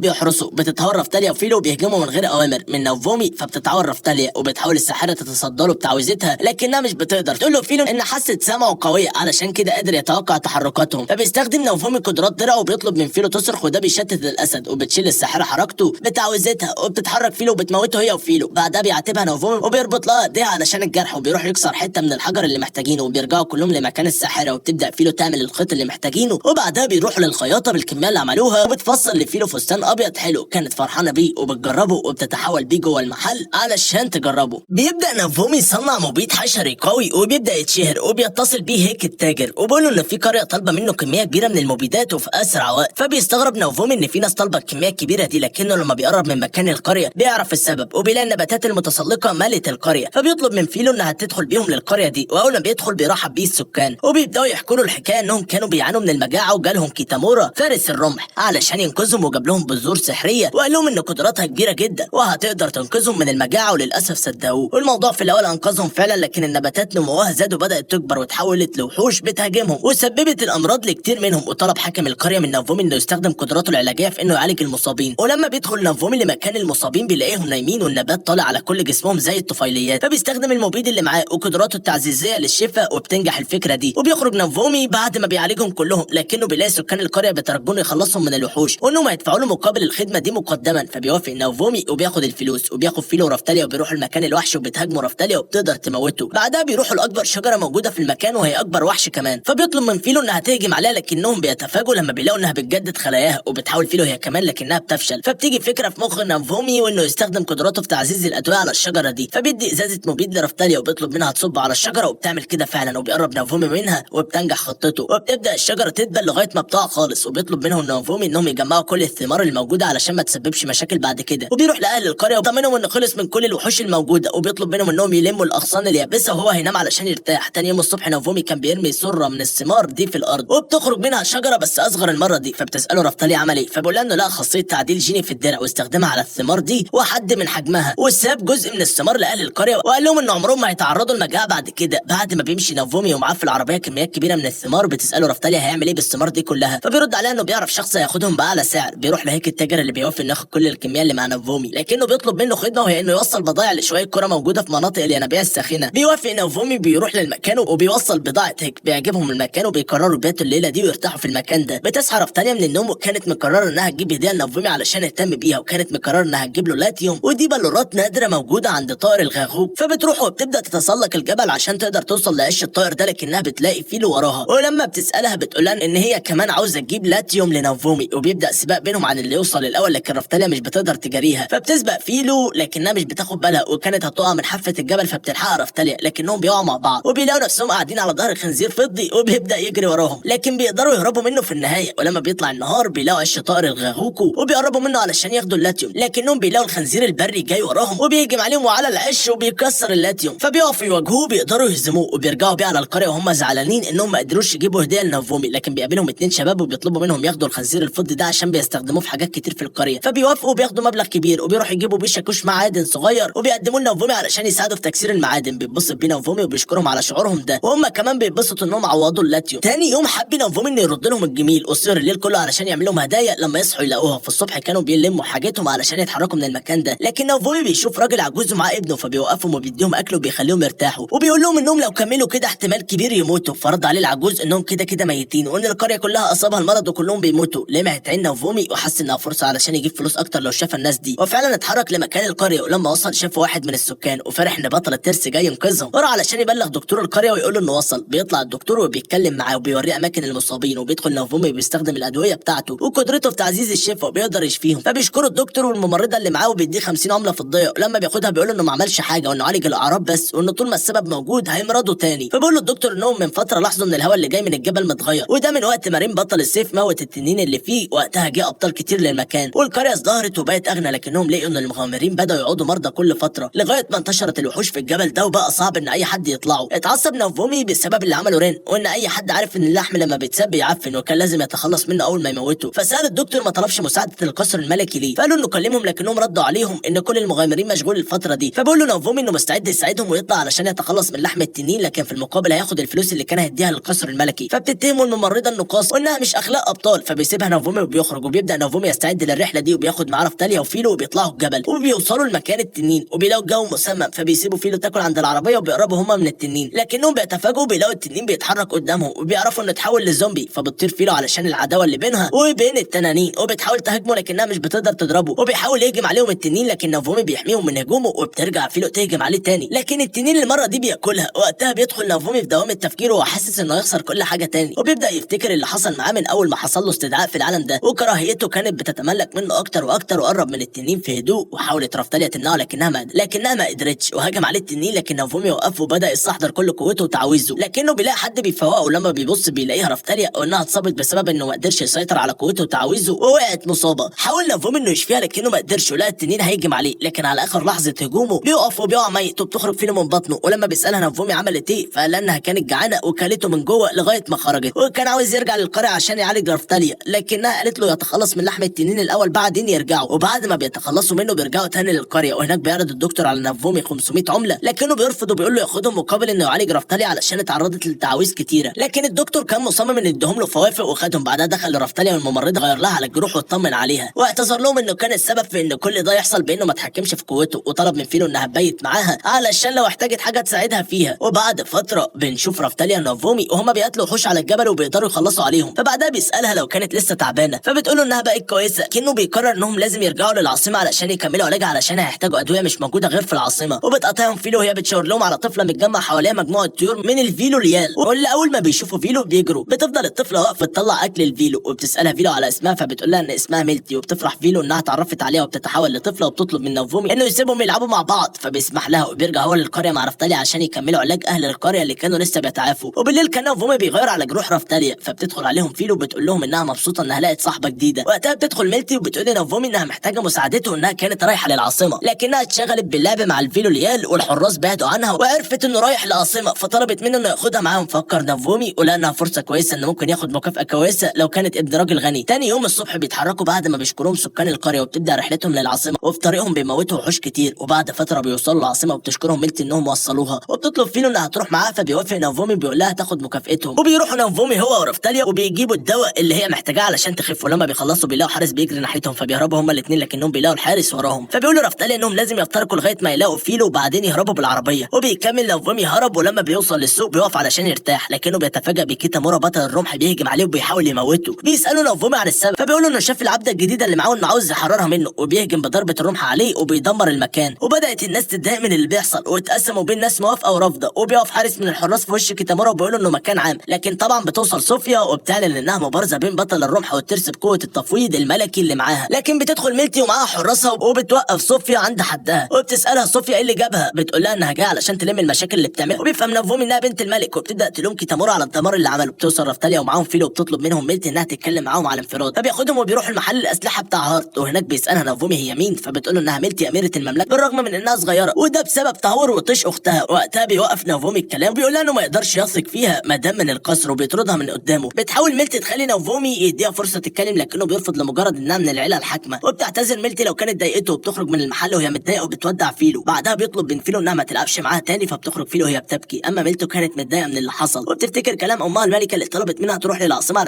بيحرسه. بتتهور رفتاليا وفيلو وبيهجموا من غير اوامر من نوفومي، فبتتعور رفتاليا وبتحاول الساحره تتصدى له بتعويذتها، لكنها مش بتقدر. تقول له فيلو ان حاسه سمعه قويه علشان كده قادر يتوقع تحركاتهم، فبيستخدم نوفومي قدرات درعه وبيطلب من فيلو تصرخ، وده بيشتت الاسد. وبتشيل الساحره حركته بتعويذتها وبتتحرك فيلو وبتموته هي وفيلو. بعدها بيعاتبها نوفومي وبيربط لها ايديها علشان الجرح، وبيروح يكسر حته من الحجر اللي محتاجينه، وبيرجعوا كلهم لمكان الساحره، وبتبدا فيلو تعمل الخيط اللي محتاجينه. وبعدها بيروحوا للخياطه بالكميه اللي عملوها، وبتفصل لفيلو فستان ابيض حلو كانت فرحانه بيه، وبتجربه وبتتحول بيه جوه المحل علشان تجربه. بيبدا نوفومي يصنع مبيد حشري قوي وبيبدا يتشهر، وبيتصل بيه هيك التاجر وبيقول له ان في قريه طالبه منه كميه كبيره من المبيدات وفي اسرع وقت. فبيستغرب نوفومي ان في ناس طالبه الكميه الكبيره دي، لكنه لما بيقرب من مكان القريه بيعرف السبب، وبيلاقي النباتات المتسلقه مالت القريه. فبيطلب من فيلو انها تدخل بيهم للقريه دي، واول ما بيدخل بيرحب بيه السكان، وبيبداوا يحكوا له الحكايه انهم كانوا بيعانوا من المجاعه وجالهم كيتامورا فارس الرمح علشان ينقذهم، وجاب لهم بذور سحريه وقال لهم ان قدراتها كبيره جدا وهتقدر تنقذهم من المجاعه، وللاسف صدقوه. والموضوع في الاول انقذهم فعلا، لكن النباتات نموها زاد وبدات تكبر وتحولت لوحوش بتهاجمهم وسببت الامراض لكتير منهم. وطلب حاكم القريه من نوفومي انه يستخدم قدراته العلاجيه في انه يعالج المصابين. ولما بيدخل نوفومي لمكان المصابين بيلاقيهم نايمين والنبات طالع على كل جسمهم زي الطفيليات، فبيستخدم المبيد اللي معاه وقدراته التعزيزيه للشفاء، وبتنجح الفكره دي. وبيخرج نوفومي بعد ما بيعالجهم كلهم، لكنه بيلاقي سكان القريه بيترجونه يخلصهم من الوحوش وانهم هيدفعوا له مقابل الخدمه دي مقدما. فبيوافق نوفومي وبياخد الفلوس، وبياخد فيلو ورفتاليا وبيروحوا المكان الوحش وبتهاجموا رفتاليا وبتقدر تموته. بعدها بيروحوا لاكبر شجره موجوده في المكان وهي اكبر وحش كمان، فبيطلب من فيلو انها تهجم عليها، لكنهم بيتفاجئوا لما بيلاقوا انها بتجدد خلاياها، وبتحاول فيلو هي كمان لكنها بتفشل. فبتيجي فكره في مخ نوفومي وانه يستخدم قدراته في تعزيز الادويه على الشجره دي، فبيدي ازازه مبيد لرفتاليا وبيطلب منها تصب على الشجره، وبتعمل كده فعلا، وبيقرب نوفومي منها وبتنجح خطته، وبتبدا الشجره تدبل لغايه ما بتقع خالص. وبيطلب منهم نوفومي انهم يجمعوا كل الثمار الموجوده علشان ما تسببش مشاكل بعد كده. وبيروح لاهل القريه وطمنهم انه خلص من كل الوحوش الموجوده، وبيطلب منهم انهم يلموا الاغصان اليابسه وهو هينام علشان يرتاح. تاني يوم الصبح نوفومي كان بيرمي سره من الثمار دي في الارض، وبتخرج منها شجره بس اصغر المره دي. فبتساله رفتاليا عمل ايه، فبيقول لها انه لقى خاصيه تعديل جيني في الدرع واستخدمها على الثمار دي وحد من حجمها، وساب جزء من الثمار لاهل القريه وقال لهم ان عمرهم ما هيتعرضوا لمجاعه بعد كده. بعد ما بيمشي نوفومي ومعاه في العربيه كميات كبيره من الثمار، بتساله رفتاليا هيعمل ايه بالثمار دي كلها، فبيرد عليها انه بيعرف شخص هياخدهم باعلى سعر. بيروح لهيك التاجر اللي بيوافق انه ياخد كل الكميه اللي مع نوفومي، لكنه بيطلب منه خدمه وهي انه يوصل بضائع لشويه قرى موجوده في مناطق الينابيع الساخنه. بيوافق نوفومي، بيروح للمكان وبيوصل بضاعه هيك، بيعجبهم المكان وبيقرروا يباتوا الليله دي ويرتاحوا في المكان ده. بتصحى رفتاليا من النوم وكانت مقرره انها تجيب هديه لنوفومي علشان يهتم بيها، وكانت مقرره انها تجيب له لاتيوم، ودي بلورات نادره موجوده عند طائر الغاغوب. فبتروح وبتبدا تتسلق الجبل عشان تقدر توصل لعش الطائر ده، لكنها بتلاقي فيلو وراها، ولما بتسالها بتقولها ان هي كمان عاوزه تجيب لاتيوم لنوفومي. وبيبدا سباق بينهم عن اللي يوصل الاول، لكن رفتاليا مش بتقدر تجاريها، فبتسبق فيلو لكنها مش بتاخد بالها، وكانت هتقع من حافه الجبل فبتلحقها رفتاليا، لكنهم بيقعوا مع بعض وبيلاقوا نفسهم قاعدين على ظهر خنزير فضي وبيبدا يجري وراهم، لكن بيقدروا يهربوا منه في النهايه. ولما بيطلع النهار بيلاقوا عش طائر الغاغوكو وبيقربوا منه علشان ياخدوا اللاتيوم، لكنهم بيلاقوا الخنزير البري جاي وراهم وبيهجم عليهم وعلى العش وبيكسر اللاتيوم، فبيقفوا يواجهوه بيقدروا يهزموه، وبيرجعوا بيه على القريه وهم زعلانين انهم ما قدروش يجيبوا هديه لنوفومي. لكن بيقابلهم اتنين شباب وبيطلبوا منهم ياخدوا الخنزير الفضي ده عشان بيستخدموه في حاجات كتير في القريه، فبيوافقوا وبياخدوا مبلغ كبير وبيروحوا يجيبوا بيه شاكوش معادن صغير وبيقدموا لنوفومي علشان يساعدوا في تكسير المعادن. بيتبسط بيه نوفومي وبيشكرهم على شعورهم ده، وهم كمان بيتبسطوا انهم عوضوا اللاتيوم. تاني يوم حب نوفومي انه يرد لهم الجميل وسهر الليل كله علشان يعمل لهم هدايا لما يصحوا يلاقوها. في الصبح كانوا بيلموا حاجتهم علشان يتحركوا من المكان ده، لكن نوفومي بيشوف راجل عجوز ومعاه ابنه، فبيوقفهم وبيديهم اكل وبيخليهم يرتاحوا، وبيقول لهم انهم لو كملوا كده احتمال كبير يموتوا. فرد عليه العجوز انهم كده كده ميتين، وان القريه كلها اصابها المرض وكلهم بيموتوا. لمعت عين نوفومي وحس انها فرصه علشان يجيب فلوس اكتر لو شاف الناس دي، وفعلا اتحرك لمكان القريه. ولما وصل شاف واحد من السكان وفرح ان بطل الترس جاي ينقذهم، وراح علشان يبلغ دكتور القريه ويقول له انه وصل. بيطلع الدكتور وبيتكلم معاه وبيوريه اماكن المصابين، وبيدخل نوفومي بيستخدم الادويه بتاعته وقدرته في تعزيز الشفاء وبيقدر يشفيهم، فبيشكروا الدكتور والممرضه اللي معاه وبيديه 50 عمله فضيه. ولما بياخدها بيقول انه ما عملش حاجه وانه عالج الاعراض بس، وانه طول ما السبب موجود هيمرضوا تاني. فبيقول له الدكتور انهم من فتره لاحظوا ان الهواء اللي جاي من الجبل متغير، وده من وقت ما ريم بطل السيف موت التنين اللي فيه. وقتها جه ابطال كتير للمكان والقريه ازدهرت وبقت اغنى، لكنهم لقوا ان المغامرين بداوا يعودوا مرضى كل فتره لغايه ما انتشرت الوحوش في الجبل ده وبقى صعب ان اي حد يطلعوا. اتعصب نوفومي بسبب اللي عمله رين، وان اي حد عارف ان اللحم لما بيتساب بيعفن وكان لازم يتخلص منه اول ما يموته. فسال الدكتور ما طلبش مساعده القصر الملكي ليه، فقالوا انه كلمهم لكنهم ردوا عليهم ان كل المغامرين مشغول الفتره دي. فبقول له نوفومي انه مستعد يساعدهم ويطلع علشان يتخلص من لحم التنين، لكن في المقابل هياخد الفلوس اللي كان هيديها للقصر الملكي. فبيتهموا الممرضه النقاص وانها مش اخلاق ابطال، فبيسيبها نوفومي وبيخرج، وبيبدا نوفومي يستعد للرحله دي وبياخد معاه رفتاليا وفيلو وبيطلعوا الجبل وبيوصلوا لمكان التنين وبيلاقوا الجو مسمم، فبيسيبوا فيلو تاكل عند العربيه وبيقربوا هما من التنين، لكنهم بيتفاجئوا بيلاقوا التنين بيتحرك قدامهم وبيعرفوا انه اتحول لزومبي، فبتطير فيلو علشان العداوه اللي بينها وبين التنانين وبتحاول تهاجمه لكنها مش بتقدر تضربه، وبيحاول يهجم عليهم التنين لكن نوفومي بيحميهم من هجومه وبترجع فيلو تهجم عليه تاني، لكن التنين المره دي بياكلها. وقتها بيدخل نوفومي في دوامه تفكيره وحاسس انه هيخسر كل حاجه تاني، وبيبدا يفتكر اللي حصل معاه من اول ما حصل له استدعاء في العالم ده، وكراهيته كانت بتتملك منه اكتر واكتر، وقرب من التنين في هدوء وحاولت رفتاليا تمنعه لكنها ما قدرتش، وهجم عليه التنين لكن نوفومي وقف وبدا يستحضر كل قوته وتعويذه، لكنه بيلاقي حد بيفوقه، ولما بيبص بيلاقيها رفتاليا وانها اتصابت بسبب انه ما قدرش يسيطر على قوته وتعويذه ووقعت مصابه. حاول نوفومي انه يشفيها لكنه ما قدرش، ولقى التنين هيجم عليه، لكن على اخر لحظه هجومه بيقف وبيقع ميت وبتخرج فيلو من بطنه، ولما بيسالها نوفومي عملت ايه فقال انها كانت جعانه وكلته من جوه لغايه ما خرجت، وكان عاوز يرجع للقريه عشان يعالج رفتاليا، لكنها قالت له يتخلص من لحم التنين الاول بعدين يرجعوا، وبعد ما بيتخلصوا منه بيرجعوا تاني للقريه، وهناك بيعرض الدكتور على نوفومي 500 عمله، لكنه بيرفض وبيقول له ياخدهم مقابل انه يعالج رفتاليا علشان اتعرضت لتعاويذ كتيره، لكن الدكتور كان مصمم ان يديهم له فوافق وخدهم. بعدها دخل لرفتاليا والممرضه غير لها على الجروح واطمن عليها، واعتذر لهم انه كان السبب في ان كل ده يحصل بانه ما اتحكمش في قوته، وطلب من فيلو انها تبيت معاها علشان لو احتاجت حاجه تساعدها فيها. وبعد فتره بنشوف رفتاليا ونوفومي وهما بيقتلوا وحوش على الجبل وبيقدروا يخلصوا عليهم، فبعدها بيسالها لو كانت لسه تعبانه، فبتقول له انها بقت كويسه، كأنه بيقرر انهم لازم يرجعوا للعاصمه علشان يكملوا علاجها علشان هيحتاجوا ادويه مش موجوده غير في العاصمه. وبتقاطعهم فيلو وهي بتشاور لهم على طفله متجمع حواليها مجموعه طيور من الفيلو ريال، واللي اول ما بيشوفوا فيلو بيجروا. بتفضل الطفله واقفه تطلع اكل الفيلو وبتسالها فيلو على اسمها، فبتقول لها ان اسمها ميلتي، وبتفرح فيلو انها اتعرفت عليها وبتتحول لطفله، وبتطلب من نوفومي انه يسيبهم يلعبوا مع بعض، فبيسمح لها وبيرجع هو للقريه مع رفتاليا عشان يكملوا علاج اهل القريه اللي كانوا لسه بيتعافوا. وبالليل كان نوفومي بيغير على جروح رفتاليا، فبتدخل عليهم فيلو وبتقول لهم انها مبسوطه انها لقت صاحبه جديده. وقتها بتدخل ميلتي وبتقول لنوفومي انها محتاجه مساعدته وانها كانت رايحه للعاصمه، لكنها اتشغلت باللعب مع الفيلو ريال والحراس بعدوا عنها وعرفت انه رايح للعاصمه، فطلبت منه انه ياخدها معاهم. فكر نوفومي ولانها فرصه كويسه انه ممكن ياخد مكافاه كويسه لو كانت ابن راجل غني. تاني يوم الصبح بيتحركوا بعد ما بيشكرهم سكان القريه، وبتبدا رحلتهم للعاصمه، وفي طريقهم بيموتوا وحوش كتير، وبعد فتره بيوصلوا العاصمه وبتشكرهم ميلتي انهم وصلوها، وبتطلب فيلو انها تروح معاها، فبيوافق نوفومي بيقول لها تاخد مكافئتهم، وبيروحوا نوفومي هو ورفتاليا وبيجيبوا الدواء اللي هي محتاجاه علشان تخف، ولما بيخلصوا بيلاقوا حارس بيجري ناحيتهم، فبيهربوا هما الاثنين لكنهم بيلاقوا الحارس وراهم، فبيقولوا رفتاليا انهم لازم يفترقوا لغايه ما يلاقوا فيلو وبعدين يهربوا بالعربيه، وبيكمل نوفومي هرب، ولما بيوصل للسوق بيقف علشان يرتاح، لكنه بيتفاجئ بكيتامورا بطل الرمح بيهجم عليه وبيحاول يموته. بيسالوا نوفومي عن السبب، فبيقولوا انه شاف العبده الجديده اللي معاه انه عاوز يحررها منه، وبيهجم بضربه الرمح عليه وبيدمر المكان. وبدات الناس تتضايق من اللي بيحصل واتقسموا بين ناس موافقه ورافضه، وبيقف حارس من الحراس في وش كيتامورا وبيقولوا انه مكان عام، لكن طبعا بتوصل صوفيا وبتعلن انها مبارزه بين بطل الرمح والترس بقوه التفويض الملكي اللي معاها، لكن بتدخل ميلتي ومعاها حراسها وبتوقف صوفيا عند حدها، وبتسالها صوفيا ايه اللي جابها، بتقول لها انها جايه علشان تلم المشاكل اللي بتعملها، وبيفهم نوفومي انها بنت الملك، وبتبدا تلوم كيتامورا على الدمار اللي عمله. بتوصل رفتاليا ومعاهم فيلو وبتطلب منهم ميلتي انها تتكلم معاهم على انفراد، فبياخدهم وبيروحوا المحل الاسلحه بتاع هارت، وهناك بيسالها نوفومي هي مين، فبتقول له انها ميلتي اميره المملكه بالرغم من انها صغيره، وده بسبب تهور وطيش اختها. وقتها بيوقف نوفومي الكلام وبيقول لها انه ما يقدرش يثق فيها ما دام من القصر، وبيطردها من قدامه. بتحاول ميلتي تخلي نوفومي يديها فرصه تتكلم لكنه بيرفض لمجرد انها من العيله الحاكمه، وبتعتذر ميلتي لو كانت ضايقته وبتخرج من المحل وهي متضايقه وبتودع فيلو. بعدها بيطلب من فيلو انها ما تلعبش معاها تاني، فبتخرج فيلو وهي بتبكي، اما ميلتو كانت متضايقه من اللي حصل وبتفتكر كلام امها الملكه اللي طلبت منها تروح للعاصمه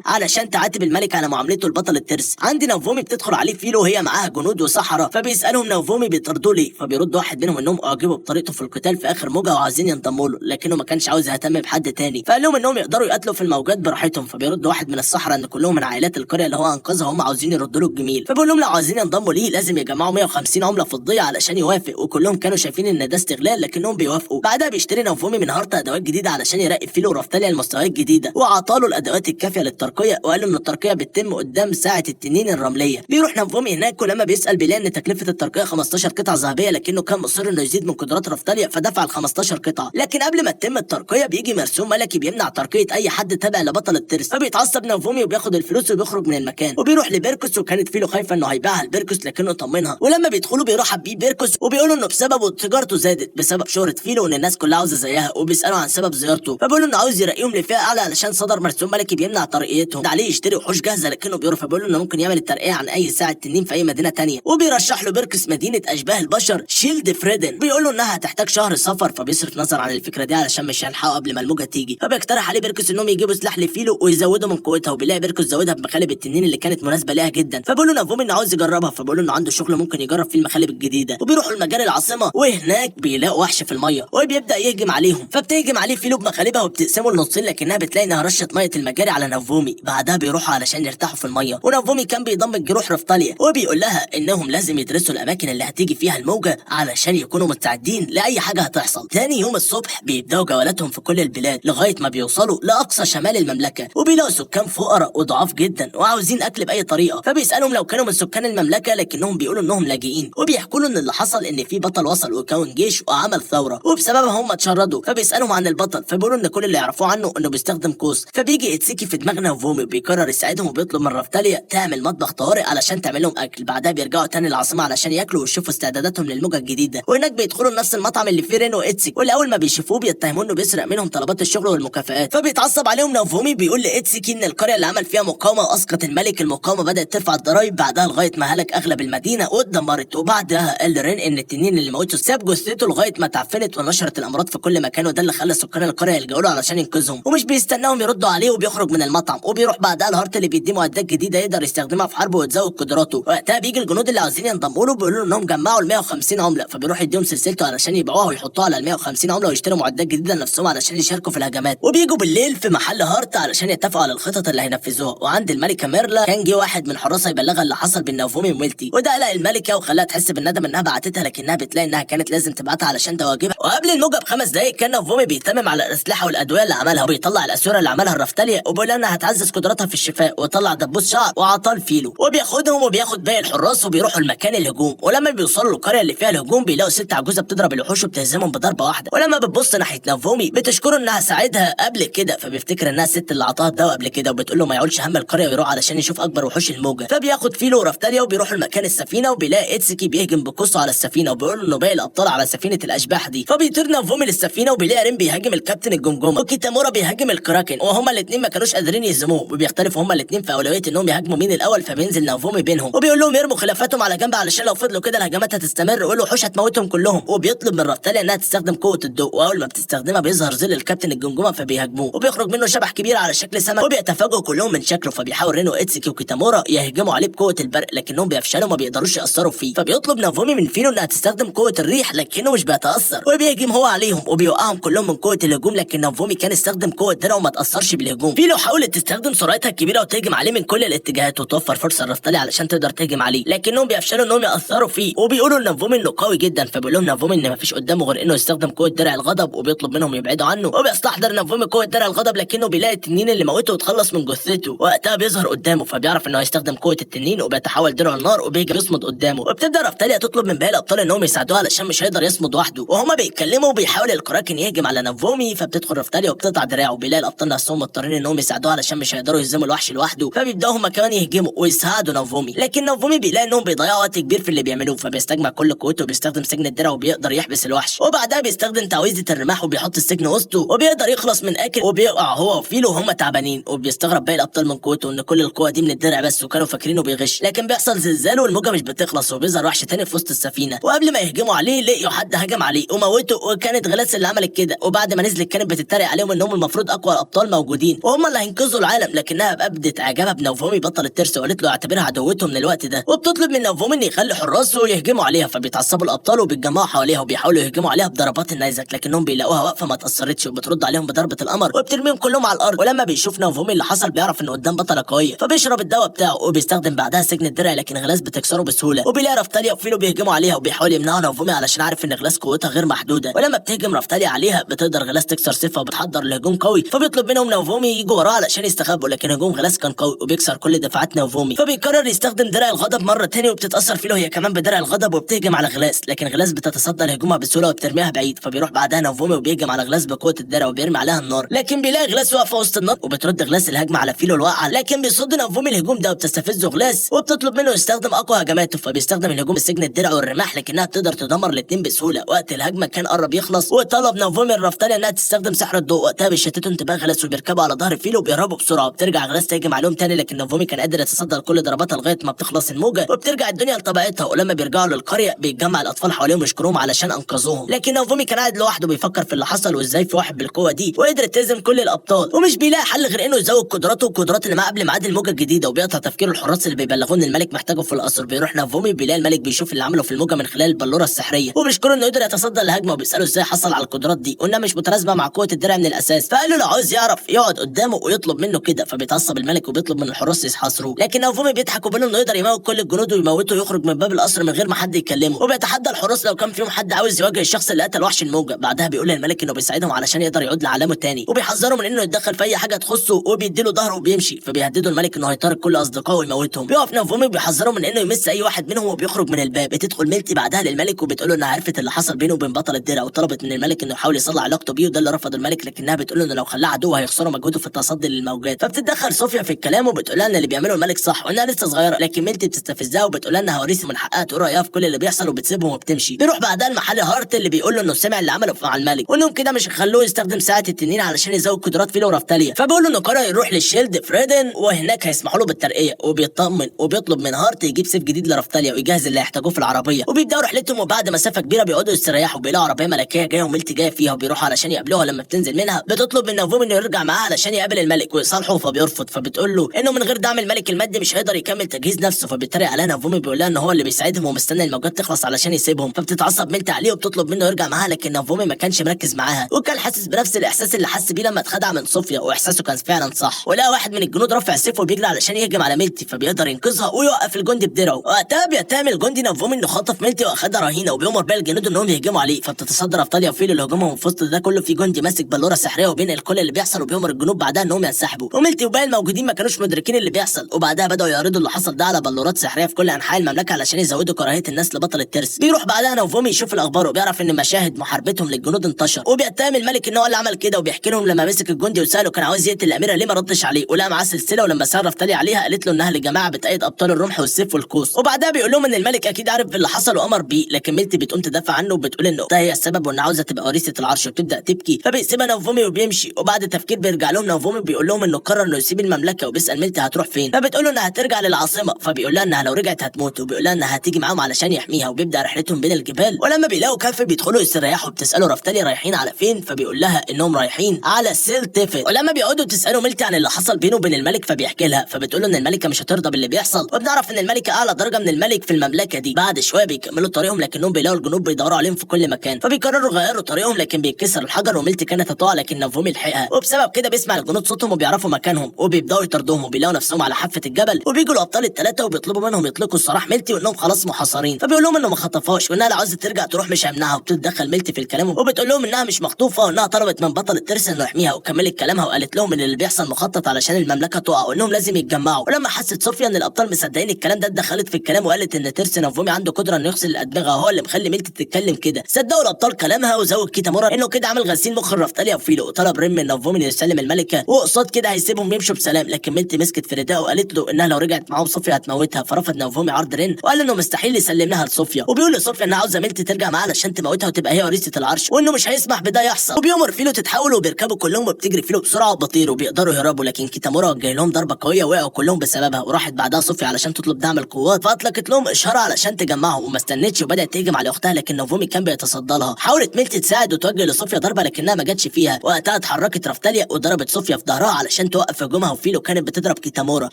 علشان تعاتب الملك على معاملته لبطل الترس. عندي نوفومي بتدخل عليه فيلو وهي معاها جنود وسحره، فبيسالهم نوفومي بيطردوه ليه، فبيرد واحد منهم انهم اعجبوا بطريقته في القتال في اخر موجه وعايزين ينضموا له، لكنه ما كانش عاوز يهتم بحد تاني، فقال لهم انهم يقدروا يقاتلوا في الموجات براحتهم. فبيرد واحد من السحره ان كلهم من عائلات القريه اللي هو انقذها هم عاوزين يردوا له الجميل، فبيقول لهم لو عاوزين ينضموا ليه لازم يجمعوا 150 عمله فضيه علشان يوافق، وكلهم كانوا شايفين ان ده استغلال لكنهم بيوافقوا. بعدها بيشتري نوفومي من هارت ادوات جديده علشان يراقب فيلو ورفتاليا المستويات الجديده، وعطاله الادوات الكافيه للترقيه، وقال له ان الترقيه بتتم قدام ساعه التنين الرمليه. بيروح نوفومي هناك ولما بيسال بيلاقي ان تكلفه الترقيه 15 قطعه ذهبيه، لكنه كان مصر انه يزيد من قدرات رفتاليا فدفع ال 15 قطعه. لكن قبل ما تتم الترقيه بيجي مرسوم ملكي بيمنع ترقيه اي حد تابع لبطل الترس، فبيتعصب نوفومي وبياخد الفلوس وبيخرج من المكان، وبيروح لبيركوس، وكانت فيلو خايفه انه هيبيعها لبيركوس لكنه طمنها، ولما بيدخلوا بيرحب بيه بيركوس وبيقولوا انه بسببه تجارته زادت بسبب شهره فيلو وان الناس كلها عاوزه زيها، وبيسالوا عن سبب زيارته، فبيقولوا انه عاوز يرقيهم لفئه اعلى علشان صدر مرسوم ملكي بيمنع ترقيتهم، ده عليه يشتري وحوش جاهزه لكنه بيرفض، بيقولوا انه ممكن يعمل الترقيه عن اي ساعه تنين في اي مدينه تانية، وبيرشح له بيركوس مدينه اشباه البشر شيلد فريدن، بيقول له انها هتحتاج شهر سفر، فبيصرف نظر عن الفكره دي علشان مش هيلحقوا قبل ما الموجه تيجي، فبيقترح عليه بيركس انهم يجيبوا سلاح لفيلو ويزودوا من قوتها، وبيلاقي بيركس زودها بمخالب التنين اللي كانت مناسبه ليها جدا. فبيقول له نافومي انه عاوز يجربها، فبيقول له انه عنده شغل ممكن يجرب فيه المخالب الجديده. وبيروحوا لمجال العاصمه وهناك بيلاقوا وحش في الميه وبيبدا يهجم عليهم، فبتهجم عليه فيلو بمخالبها وبتقسمه لنصين، لكنها بتلاقي انها رشت ميه المجاري على نافومي. بعدها بيروحوا علشان يرتاحوا في الميه، ونافومي كان بيضم جروح رفتاليا وبيقول لها انهم لازم يدرسوا الاماكن اللي هتيجي فيها الموجه علشان يكونوا مستعدين لاي حاجه هتحصل. تاني يوم الصبح بيبداوا جولاتهم في كل البلاد لغايه ما بيوصلوا لاقصى شمال المملكه، وبيلاقوا سكان فقراء وضعاف جدا وعاوزين اكل باي طريقه. فبيسالهم لو كانوا من سكان المملكه، لكنهم بيقولوا انهم لاجئين، وبيحكوا له ان اللي حصل ان في بطل وصل وكون جيش وعمل ثوره وبسببها هم اتشردوا. فبيسالهم عن البطل، فبيقولوا ان كل اللي يعرفوه عنه انه بيستخدم قوس. فبيجي اتسكي في دماغ نافومي وبيقرر يساعدهم وبيطلب من رفتاليا تعمل مطبخ طوارئ علشان تعمل لهم اكل. بعدها بيرجعوا تاني العاصمه علشان ياكلوا ويشوفوا استعداداتهم للموجه الجديده، وهناك بيدخلوا نفس المطعم اللي فيه رين واتسكي، والاول ما بيشوفوه بيتهموا انه بيسرق منهم طلبات الشغل والمكافآت. فبيتعصب عليهم نافومي، بيقول لاتسكي ان القريه اللي عمل فيها مقاومه اسقط الملك، المقاومه بدات ترفع الضرايب بعدها لغايه ما هلك اغلب المدينه واتدمرت. وبعدها قال لرين ان التنين اللي موته ساب جثته لغايه ما تعفنت ونشرت الامراض في كل مكان، وده اللي خلى سكان القريه يلجأوا له علشان ينقذهم، ومش بيستناهم يردوا عليه وبيخرج من المطعم. وبيروح بعدها الهارت اللي بيديه معدات جديده يقدر يستخدمها في حربه وتزود قدراته. وقتها بيجي الجنود اللي عاوزين ينضموا له بيقولوا انهم جمعوا ال 150 عمله، فبيروح يديهم سلسلته علشان يبيعوها ويحطوها على ال 150 عمله ويشتروا معدات جديده لنفسهم علشان يشاركوا في الهجمات. وبيجوا بالليل في محل هارت علشان يتفقوا على الخطط اللي هينفذوها. وعند الملكه ميرلا كان جه واحد من حراسها يبلغها اللي حصل بين نافومي وميلتي، وده قلق الملكه وخلاها تحس بالندم انها بعتتها، لكنها بتلاقي انها كانت لازم تبعتها علشان ده واجبها. وقبل الموجه ب5 دقايق كان نافومي بيتمم على الاسلحه والادويه اللي عملها، وبيطلع الاسوره اللي عملها الرفتاليا وبيقول انها هتعزز قدراتها في الشفاء، وطلع دبوس شعر وعطاه فيلو وبياخدهم وبياخد باقي الحراس وبيروحوا لمكان الهجوم. ولما بيوصلوا للقريه اللي فيها الهجوم بيلاقوا ست عجوزه بتضرب الوحوش وبتهزمهم بضربه واحده. ولما بتبص ناحيه نافومي بتشكره انها ساعدها قبل كده، فبيفتكر انها الست اللي عطاها الدواء قبل كده، وبتقول له ما يعولش هم القريه ويروح علشان يشوف اكبر وحوش الموجه. فبياخد فيلو ورفتاليا وبيروحوا لمكان السفينه، وبيلاقي اتسكي بيهجم بقوسه على السفينه وبيقول انه باقي الابطال على سفينه الاشباح دي. فبيطير نافومي للسفينه وبيلاقي رين بيهاجم الكابتن الجمجمه، وكيتامورا بيهاجم الكراكن، وهما الاثنين ما كانوش قادرين يهزموه، وبيختلفوا هما الاثنين في اولويه انهم يهاجموا مين الاول. فبينزل نافومي بينهم وبيقول لهم يرموا خلافاتهم على جنب علشان لو فضلوا كده الهجمات هتستمر والوحوش هتموتهم كلهم. وبيطلب من رفتاليا انها تستخدم قوه الضوء، واول ما بتستخدمها بيظهر ظل الكابتن الجمجمه فبيهاجموه، وبيخرج منه شبح كبير على شكل سمك وبيتفاجئوا كلهم من شكله. فبيحاول رين واتسكي وكيتامورا يهجموا عليه بقوه البرق، لكنهم بيفشلوا وما بيقدروش ياثروا فيه. فبيطلب نافومي من فيلو انها تستخدم قوه الريح، لكنه مش بيتاثر وبيهجم هو عليهم وبيوقعهم كلهم من قوه الهجوم، لكن نافومي كان استخدم قوه درع وما تاثرش بالهجوم. فيلو حاولت تستخدم سرعتها الكبيره وتهجم عليه من كل الاتجاهات وتوفر فرصه لرفتاليا علشان تقدر تهجم عليه، لكنهم بيفشلوا انهم ياثروا فيه. وبيقولوا لنافومي انه قوي جدا، فبيقول لهم نافومي ان مفيش قدامه غير انه يستخدم قوه درع الغضب، وبيطلب منهم يبعدوا عنه. وبيستحضر نافومي قوه درع الغضب، لكنه بيلاقي التنين اللي موته وتخلص من جثته. وقتها بيظهر قدامه فبيعرف انه هيستخدم قوه التنين وبيتحول درع النار وبيجي يصمد قدامه. وبتبدا رفتاليا تطلب من باقي الابطال انهم يساعدوها علشان مش هيقدر يصمد وحده، وهما بيتكلموا وبيحاول الكراكن يهجم على نافومي. فبتدخل رفتاليا وبتقطع دراعه، وبيلاقي الابطال نفسهم مضطرين انهم يساعدوها علشان مش هيقدروا يهزموا الوحش لوحده. فبيبداوا هما كمان يهجموا ويساعدوا نافومي، لكن نافومي بيلاقي انهم بيضيعوا وقت كبير في اللي بيعملوه، فبيستجمع كل قوته وبيستخدم سجن الدرع وبيقدر يحبس الوحش. وبعدها بيستخدم تعويذه الرماح وبيحط السجن وسطه وبيقدر يخلص من اكل، وبيقع هو وفيلو وهم تعبانين. وبيستغرب باقي الابطال من قوته ان كل القوه دي من الدرع بس، وكانوا فاكرينه بيغش. لكن بيحصل زلزال والموجه مش بتخلص، وبيظهر وحش تاني في وسط السفينه. وقبل ما يهجموا عليه لقيوا حد هجم عليه وموته، وكانت غلاس اللي عملت كده. وبعد ما نزلت كانت بتتريق عليهم انهم المفروض اقوى الابطال موجودين وهم اللي هينقذوا العالم، لكنها ابدت اعجابها بنافومي بطل الترس وقالت له اعتبرها عدوته من الوقت ده. وبتطلب من نافومي ان يخلي حراسه يهجموا عليها، فبيتعصبوا الابطال وبيتجمعوا حواليها وبيحاولوا يهجموا عليها بضربات النيزك، لكنهم بيلاقوها واقفه ما اتاثرتش وبترد عليهم بضربه القمر وبترميهم كلهم على الارض. ولما بيشوف نافومي اللي حصل بيعرف انه قدام بطله قويه، فبيشرب الدواء بتاعه وبيستخدم بعدها سجن الدرع، لكن غلاس بتكسره بسهوله. وبيلاقي رفتاليا وفيلو بيهجموا عليها وبيحاول يمنعوا نافومي علشان عارف ان غلاس قوتها غير محدوده. ولما بتهجم رفتاليا عليها بتقدر غلاس تكسر سيفها وبتحضر لهجوم قوي، فبيطلب منهم نافومي يجوا وراه علشان يستخبوا، لكن هجوم غلاس كان قوي وبيكسر كل دفاعات نافومي. فبيقرر يستخدم درع الغضب مره تاني وبتتاثر فيلو هي كمان بدرع الغضب وبتهجم على غلاس، لكن غلاس بتتصدى لهجومها بسهوله وبترميها بعيد. فبيروح بعدها نافومي وبيهجم على غلاس بقوه الدرع وبيرمي عليها النار، لكن بيلاقي غلاس واقفه وسط النار وبترد غلاس الهجمه على فيلو الواقعه، لكن بيصد نافومي الهجوم ده وبتستفزه غلاس وبتطلب منه يستخدم اقوى هجماته. فبيستخدم الهجوم السجن الدرع والرماح، لكنها بتقدر تدمر الاثنين بسهوله. وقت الهجمه كان قرب يخلص وطلب نافومي الرفتاليا انها تستخدم سحر الضوء. وقتها بيشتتوا انتباه غلاس وبيركبوا على ظهر فيلو وبيهربوا بسرعه. بترجع غلاس تهجم عليهم تاني، لكن نافومي كان قادر يتصدى لكل ضرباتها لغايه ما بتخلص الموجه وبترجع الدنيا لطبيعتها. ولما بيرجعوا للقريه بيتجمع الاطفال حواليهم يشكروهم علشان انقذوهم، لكن نافومي كان قاعد لوحده بيفكر في اللي حصل وازاي في واحد بالقوه دي وقدرت تهزم كل الابطال، ومش بيلاقي حل غير انه يزود قدراته والقدرات اللي معاه قبل ميعاد الموجه الجديده، وبيقطع تفكير الحراس اللي بيبلغون الملك محتاجه في القصر. بيروح نافومي بيلاقي الملك بيشوف اللي عمله في الموجه من خلال البلوره السحريه، وبيشكره انه قدر يتصدى الهجمه، وبيساله ازاي حصل على القدرات دي وانها مش متناسبه مع قوه الدرع من الاساس. فقال له لو عاوز يعرف يقعد قدامه ويطلب منه كده. فبيتعصب الملك وبيطلب من الحراس يحاصروه، لكن نافومي بيضحك وبيقول له انه يقدر يموت كل الجنود ويموته ويخرج من باب القصر من غير ما حد يكلمه، وبيتحدى الحراس لو كان فيهم حد عاوز يواجه الشخص اللي قتل وحش الموجه. بعدها بيقول للملك انه بيساعدهم علشان يقدر يعود لعالمه تاني، وبيحذره من انه يتدخل في اي حاجه تخصه، وبيديله ظهره وبيمشي. فبيهددوا الملك انه هيطارد كل اصدقائه ويموتهم. بيقف نافومي وبيحذره من انه يمس اي واحد منهم وبيخرج من الباب. بتدخل ميلتي بعدها للملك وبتقول له انها عرفت اللي حصل بينه وبين بطل الدرع، وطلبت من الملك انه يحاول يصلح علاقته بيه، وده اللي رفض الملك، لكنها بتقول له انه لو خلاه عدو هيخسروا مجهوده في التصدي للموجات. فبتتدخل صوفيا في الكلام وبتقول لها ان اللي بيعمله الملك صح وانها لسه صغيره، لكن ميلتي بتستفزها وبتقول لها انها وريث من حقها تقول رايها في كل اللي بيحصل، وبتسيبهم وبتمشي. بيروح بعدها المحل هارت اللي بيقول له انه سمع اللي عمله مع الملك، وانهم كده مش هيخلوه يستخدم ساعه التنين علشان يزود قدرات فيلو ورفتاليا. فبيقول له انه قرر يروح للشيلد فريدن، وهناك هيسمحوا له بالترقيه. وبيطمن وبيطلب من هارت يجيب سيف جديد لرفتاليا ويجهز اللي هيحتاجوه في العربيه، وبيبداوا رحلتهم. وبعد مسافه كبيره بيقعدوا يستريحوا، بيلاقوا عربيه ملكيه جايه وميلتي جايه فيها، وبيروحوا علشان يقابلوها. لما بتنزل منها بتطلب من نافومي انه يرجع معاها علشان يقابل الملك ويصالحه، فبيرفض. فبتقول له انه من غير دعم الملك المادي مش هيقدر يكمل تجهيز نفسه. فبيتريق عليها نافومي بيقول لها ان هو اللي بيساعدهم ومستني الموجات تخلص علشان يسيبهم. فبتتعصب ميلتي عليه وبتطلب منه يرجع معاها، لكن نافومي ما كانش مركز معاها، وكان حاسس بنفس الاحساس اللي حس بيه لما اتخدع من صوفيا، واحساسه كان فعلا صح. ولقى واحد من الجنود رافع سيفه وبيجري علشان يهجم على ميلتي، فبيقدر ينقذها ويوقف الجندي بدرعه. وقتها بيتهم الجندي نافومي انه خطف ميلتي واخدها رهينه، وبيامر باقي الجنود انهم يهجموا عليه. فبتتصدر رفتاليا وفيلو لهجومهم، وفي وسط ده كله في جندي ماسك بلوره سحريه وبينقل كل اللي بيحصل، وبيامر الجنود بعدها انهم ينسحبوا. وميلتي وباقي الموجودين ما كانوش مدركين اللي بيحصل، وبعدها بداوا يعرضوا اللي حصل ده على بلورات سحريه في كل انحاء المملكه علشان يزودوا كراهيه الناس لبطل الترس. بيروح بعدها نافومي يشوف الاخبار وبيعرف ان مشاهد محاربتهم للجنود انتشر، وبيتهم الملك ان هو اللي عمل كده، وبيحكي لهم لما مسك الجندي وساله كان عاوز يقتل الاميره ليه ما ردش عليه، ولقى معاه سلسله. ولما سال رفتاليا عليها قالت له انها لجماعه بتأيد ابطال الرمح والسيف والقوس. وبعدها بيقول لهم ان الملك اكيد عارف باللي حصل وامر بيه، لكن ميلتي بتقوم تدافع عنه وبتقول ان اختها هي السبب وان عاوزه تبقى وريثه العرش، وبتبدا تبكي. فبيسيبها نافومي وبيمشي، وبعد تفكير بيرجع لهم نافومي بيقول لهم انه قرر انه يسيب المملكه، وبيسال ميلتي هتروح فين. فبتقول له انها هترجع للعاصمه، فبيقول لها انها لو رجعت هتموت، وبيقول لها انها هتيجي معاهم علشان يحميها. وبيبدا رحلتهم بين الجبال، ولما بيلاقوا كهف بيدخلوا يستريحوا. بتساله رفتاليا رايحين على فين، فبيقول لها انهم رايحين على سيل تيفن. ولما بيقعدوا تساله ميلتي عن اللي حصل بينه وبين الملك فبيحكي لها، فبتقول له ان الملكه مش هترضى باللي بيحصل، وبنعرف ان الملكه اعلى درجه من الملك في المملكه دي. بعد شويه بيكملوا طريقهم، لكنهم بيلاقوا الجنود بيدوروا عليهم في كل مكان، فبيقرروا يغيروا طريقهم، لكن بيتكسر الحجر وميلتي كانت هتقع لكن نافومي لحقها. وبسبب كده بيسمع الجنود صوتهم وبيعرفوا مكانهم، وبيبداوا يطردوهم، وبيلاقوا نفسهم على حافه الجبل. وبيجوا الابطال الثلاثه وبيطلبوا منهم يطلقوا سراح ميلتي وانهم خلاص محاصرين. فبيقول لهم انه ما خطفهاش، وانها لو عاوزه ترجع تروح مش هيمنعها. وبتتدخل ميلتي في الكلام وبتقول لهم انها مش مخطوفه، وانها طلبت من بطل الترس انه يحميها. وكملت كلامها وقالت لهم ان اللي بيحصل مخطط علشان المملكه تقع، وانهم لازم يتجمعوا. ولما حست صوفيا ان الابطال مصدقين الكلام ده اتدخلت في الكلام وقالت ان ترس نافومي عنده قدره انه يغسل الادمغه، هو اللي مخلي ميلتي تتكلم كده. صدقوا الابطال كلامها، وزود كيتامورا انه كده عمل غسيل مخ رفتاليا وفيلو، وطلب ريم من نافومي انه يسلم الملكه، وقصاد كده هيسيبهم يمشوا بسلام. لكن ميلتي مسكت في رداءه وقالت له انها لو رجعت معاهم صوفيا هتموتها. فرفض نافومي عرض رين وقال انه مستحيل يسلم لها لصوفيا، وبيقول لصوفيا انها عاوزه ميلتي ترجع معاه علشان تموتها وتبقى هي وريثه العرش، وانه مش هيسمح بده يحصل. وبيامر فيلو تتحول، وبيركبوا كلهم وبتجري فيلو بسرعه وبطير، وبيقدروا يهربوا. لكن كيتامورا وجه لهم ضربه قويه وقعوا كلهم بسببها. وراحت بعدها صوفيا علشان تطلب دعم القوات، فاطلقت لهم اشاره علشان تجمعهم، وما استنتش وبدات تهجم على اختها، لكن نافومي كان بيتصدى لها. حاولت ميلتي تساعد وتوجه لصوفيا ضربه لكنها ما جاتش فيها. وقتها اتحركت رفتاليا وضربت صوفيا في ظهرها علشان توقف هجومها، وفيلو كانت بتضرب كيتامورا،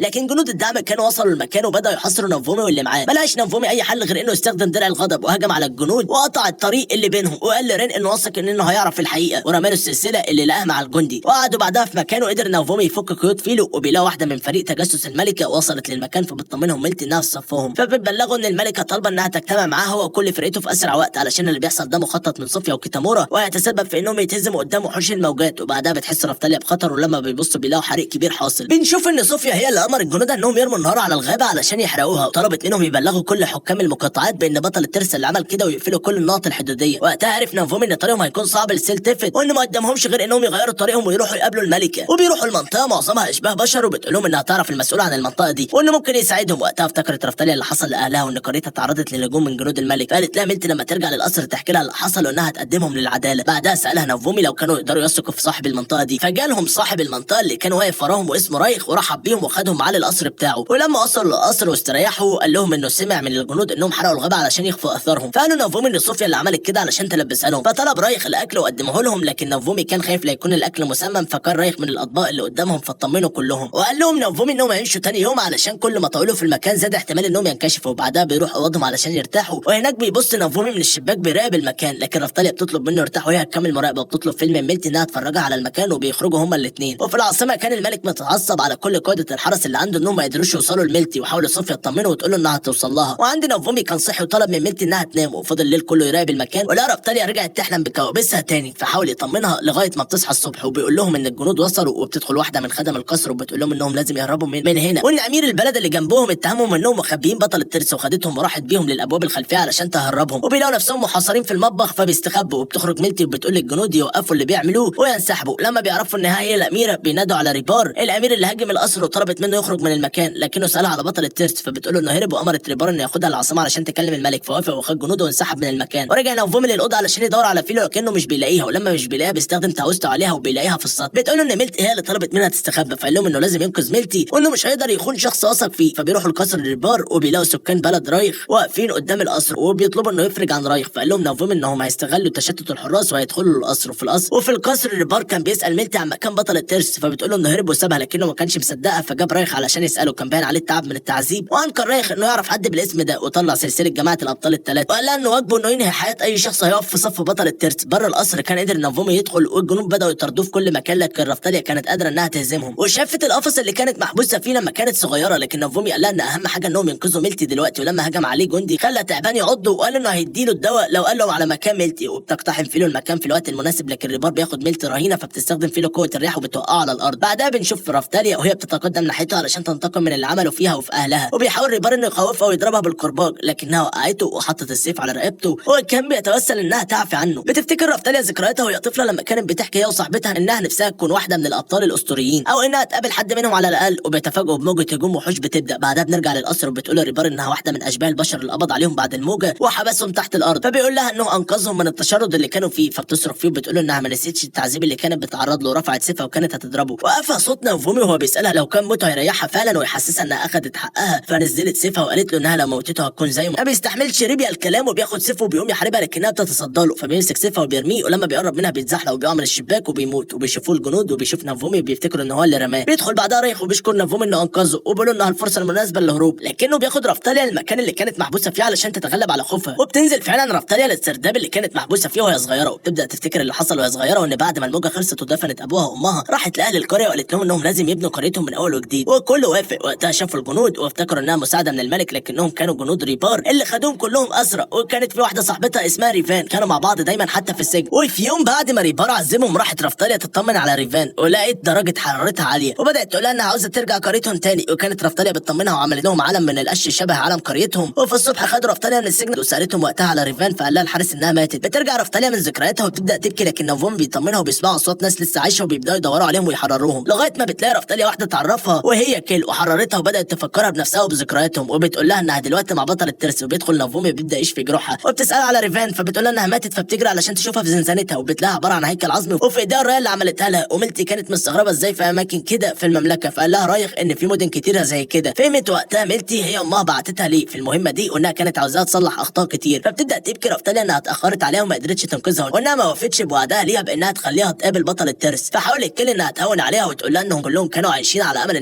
لكن جنود الدعم كانوا وصلوا المكان وبداوا يحاصروا نافومي واللي معاه. ملقاش نافومي اي حل غير انه يستخدم درع الغضب وهجم على الجنود وقطع الطريق اللي بينهم، وقال لرين انه واثق انه هيعرف الحقيقه، ورماله السلسله اللي لقاها مع الجندي. وقعدوا بعدها في مكانه. قدر نافومي يفك قيود فيلو، وبيلاقوا واحده من فريق تجسس الملكه وصلت للمكان، فبتطمنهم ميلتي انها في صفهم. فبتبلغوا ان الملكه طالبه انها تجتمع معاه هو وكل فرقته في اسرع وقت، علشان اللي بيحصل ده مخطط من صوفيا وكيتامورا وهيتسبب في انهم يتهزموا قدام وحوش الموجات. وبعدها بتحس رفتاليا بخطر، ولما بيبصوا بيلاقوا حريق كبير حاصل. بنشوف ان صوفيا هي اللي امر الجنود انهم يرموا النار على الغابه علشان يحرقوها، وطلبت منهم يبلغوا كل حكام المقاطعات بان بطل الترس اللي عمل كده ويقفلوا كل النقط الحدوديه. وقتها عرف نافومي ان طريقهم هيكون صعب لسيل تيفن، وان ما قدامهمش غير انهم يغيروا طريقهم ويروحوا يقابلوا الملكه. وبيروحوا المنطقه معظمها اشباه بشر، وبتقول لهم انها تعرف المسؤول عن المنطقه دي وانه ممكن يساعدهم. وقتها افتكرت رفتاليا اللي حصل لاهلها وان قريتها تعرضت للهجوم من جنود الملك، قالت لها ميلتي لما ترجع للقصر تحكي لها اللي حصل وانها تقدمهم للعداله. بعدها سالها نافومي لو كانوا يقدروا يثقوا في صاحب المنطقه دي، فجالهم صاحب المنطقه اللي كان واقف وراهم واسمه رايخ، ورحب بيهم وخدهم معاه للقصر بتاعه. ولما وصلوا للقصر واستريحوا قال لهم انه سمع من الجنود انهم حرقوا الغابه علشان يخفوا اثارهم، فقالوا نافومي ان صوفيا اللي عملت كده علشان تلبسها لهم. فطلب رايخ الاكل وقدمه لهم، لكن نافومي كان خايف لا يكون يكون الاكل مسمم، فكان رايح من الاطباق اللي قدامهم فاطمنوا كلهم، وقال لهم نوفومي انهم هيمشوا تاني يوم علشان كل ما طولوا في المكان زاد احتمال انهم ينكشفوا، وبعدها بيروحوا اوضهم علشان يرتاحوا. وهناك بيبص نوفومي من الشباك بيراقب المكان، لكن رفتاليا بتطلب منه يرتاح وهي هتكمل مراقبه، وبتطلب فيلم ميلتي انها تفرجها على المكان، وبيخرجوا هما الاثنين. وفي العاصمه كان الملك متعصب على كل قاده الحرس اللي عنده انهم ما يقدروش يوصلوا لميلتي، وحاول صوفيا تطمنه وتقول له انها هتوصل لها. وعند نوفومي كان صحي وطلب من ميلتي انها تنام، وفضل الليل كله يراقب المكان، ولا رفتاليا رجعت تحلم بكوابيسها تاني، فحاول يطمنها لغايه ما بتصحى الصبح، وبيقول لهم ان الجنود وصلوا، وبتدخل واحده من خدم القصر وبتقول لهم انهم لازم يهربوا من هنا، وان امير البلد اللي جنبهم اتهمهم انهم مخبيين بطل الترس، وخدتهم وراحت بيهم للابواب الخلفيه علشان تهربهم، وبيلاقوا نفسهم محاصرين في المطبخ فبيستخبوا. وبتخرج ميلتي وبتقول للجنود يوقفوا اللي بيعملوه وينسحبوا. لما بيعرفوا انها هي الاميره بينادوا على ريبار الامير اللي هاجم القصر وطلبت منه يخرج من المكان، لكنه سالها على بطل الترس، فبتقول له انه هرب، وامرت ريبار انه ياخدها العاصمه علشان تكلم الملك، فوافق وخد جنوده وانسحب من المكان. ورجع نوفومي للاوضه علشان يدور على فيلو لكنه مش بيلاقيها، ولما مش بيلاقيها بيستخدم تعويذته عليها وبيلاقيها في السطح. بتقول له ان ميلتي هي اللي طلبت منها تستخبى، فقال لهم انه لازم ينقذ ميلتي وانه مش هيقدر يخون شخص واثق فيه. فبيروحوا القصر ريبار وبيلاقوا سكان بلد رايخ واقفين قدام القصر وبيطلبوا انه يفرج عن رايخ، فقال لهم نوفومي انهم هيستغلوا تشتت الحراس وهيدخلوا القصر. وفي القصر ريبار كان بيسال ميلتي عن مكان بطل الترس، فبتقول له انه هرب وسابها، لكنه ما كانش مصدقها، فجاب رايخ علشان يساله. كان باين عليه التعب من التعذيب، وانكر رايخ انه يعرف حد بالاسم ده، وطلع سلسله جماعه الابطال الثلاثه، وقال لها انه واجبه انه ينهي حياه اي شخص هيقف في صف بطل الترس. بره القصر كان قدر نوفومي يدخل، والجنود بداوا يطردوه في كل مكان، لكن رفتاليا كانت قادره انها تهزمهم، وشافت القفص اللي كانت محبوسه فيه لما كانت صغيره، لكن نوفومي قال لها ان اهم حاجه انهم ينقذوا ميلتي دلوقتي. ولما هجم عليه جندي خلى تعبان يعضه، وقال انه هيديله الدواء لو قال له على مكان ميلتي، وبتقتحم فيلو المكان في الوقت المناسب، لكن ريبار بياخد ميلتي رهينه فبتستخدم فيلو قوه الرياح وبتوقعه على الارض. بعدها بنشوف رفتاليا وهي بتتقدم ناحيته علشان تنتقم من اللي عملوا فيها وفي اهلها، وبيحاول ريبار انه يخوفها ويضربها بالكرباج، لكنها وقعته وحطت السيف على رقبته، وكان بيتوسل انها تعفي عنه. بتفتكر رفتاليا ذكرياتها وهي طفله لما كانت بتحكي هي وصاحبتها انها نفسها تكون واحده من الابطال الاسطوريين، او انها تقابل حد منهم على الاقل، وبيتفاجئوا بموجه هجوم وحوش بتبدا. بعدها بنرجع للقصر وبتقول لريبار انها واحده من اشباه البشر اللي قبض عليهم بعد الموجه وحبسهم تحت الارض، فبيقول لها انه انقذهم من التشرد اللي كانوا فيه، فبتصرخ فيه وبتقول انها ما نسيتش التعذيب اللي كانت بتتعرض له، ورفعت سيفها وكانت هتضربه. وقفها صوت نوفومي وهو بيسالها لو كان موته هيريحها فعلا ويحسسها انها اخذت حقها، فنزلت سيفها وقالت له انها لو موتته هتكون زيه. ما بيستحملش ريبيا الكلام وبياخد سيفه وبيقوم يحاربها، لكنها بتتصدى له، فبيمسك سيفها وبيرميه، ولما بيقرب منها بيتزحلق وبيقع من الشباك وبيموت. وبيشوفوه الجنود وبيشوف نوفومي وبيفتكروا ان هو اللي رماه. بيدخل بعدها رايخ وبيشكر نوفومي انه انقذه، وبيقول له انها الفرصه المناسبه للهروب، لكنه بياخد رفتاليا المكان اللي كانت محبوسه فيه علشان تتغلب على خوفها. وبتنزل فعلا رفتاليا للسرداب اللي كانت محبوسه فيه وهي صغيره، وبتبدا تفتكر اللي حصل وهي صغيره، وان بعد ما الموجه خلصت ودفنت ابوها وامها راحت لاهل القريه وقالت لهم انهم لازم يبنوا قريتهم من اول وجديد، وكله وافق. وقتها شافوا الجنود وافتكروا انها مساعده من الملك، لكنهم كانوا جنود ريبار اللي خدوهم كلهم اسرى. وكانت في واحده صاحبتها اسمها ريفان، كانوا مع بعض دايما حتى في السجن. وفي يوم بعد ما ريبار عزمهم راحت رفتاليا تطمن على ريفان، ولقيت درجه حرارتها عاليه، وبدات تقول لها انها عاوزه ترجع قريتهم تاني. وكانت رفتاليا بتطمنها وعملت لهم علم من القش شبه علم قريتهم. وفي الصبح خدوا رفتاليا من السجن وسالتهم وقتها على ريفان، فقال لها الحارس انها ماتت. بترجع رفتاليا من ذكرياتها وبتبدا تبكي، لكن نوفومي بيطمنها وبيسمعوا اصوات ناس لسه عايشه وبيبداوا يدوروا عليهم ويحرروهم، لغايه ما بتلاقي رفتاليا واحده تعرفها وهي كيل، وحررتها وبدات تفكرها بنفسها وبذكرياتهم، وبتقول لها انها دلوقتي مع بطل الترس. وبيدخل نوفومي بيبدا يشفي جروحها، وبتسال على ريفان، فبتقول لها انها ماتت، فبتجري علشان تشوفها في زنزانتها، وبتلاقيها عباره عن هيكل عظمي وفي ايديها الرايه اللي عملتها لها. وميلتي كانت مستغربه ازاي في اماكن كده في المملكه، فقال لها رايخ ان في مدن كتيره زي كده. فهمت وقتها ميلتي هي امها بعتتها ليه في المهمه دي، وانها كانت عاوزاها تصلح اخطاء كتير. فبتبدا تبكي رفتاليا انها اتاخرت عليها وما قدرتش تنقذها، وانها ما وفتش بوعدها ليها بانها تخليها تقابل بطل الترس. فحاولت كيل انها تهون عليها وتقول لها انهم كلهم كانوا عايشين على امل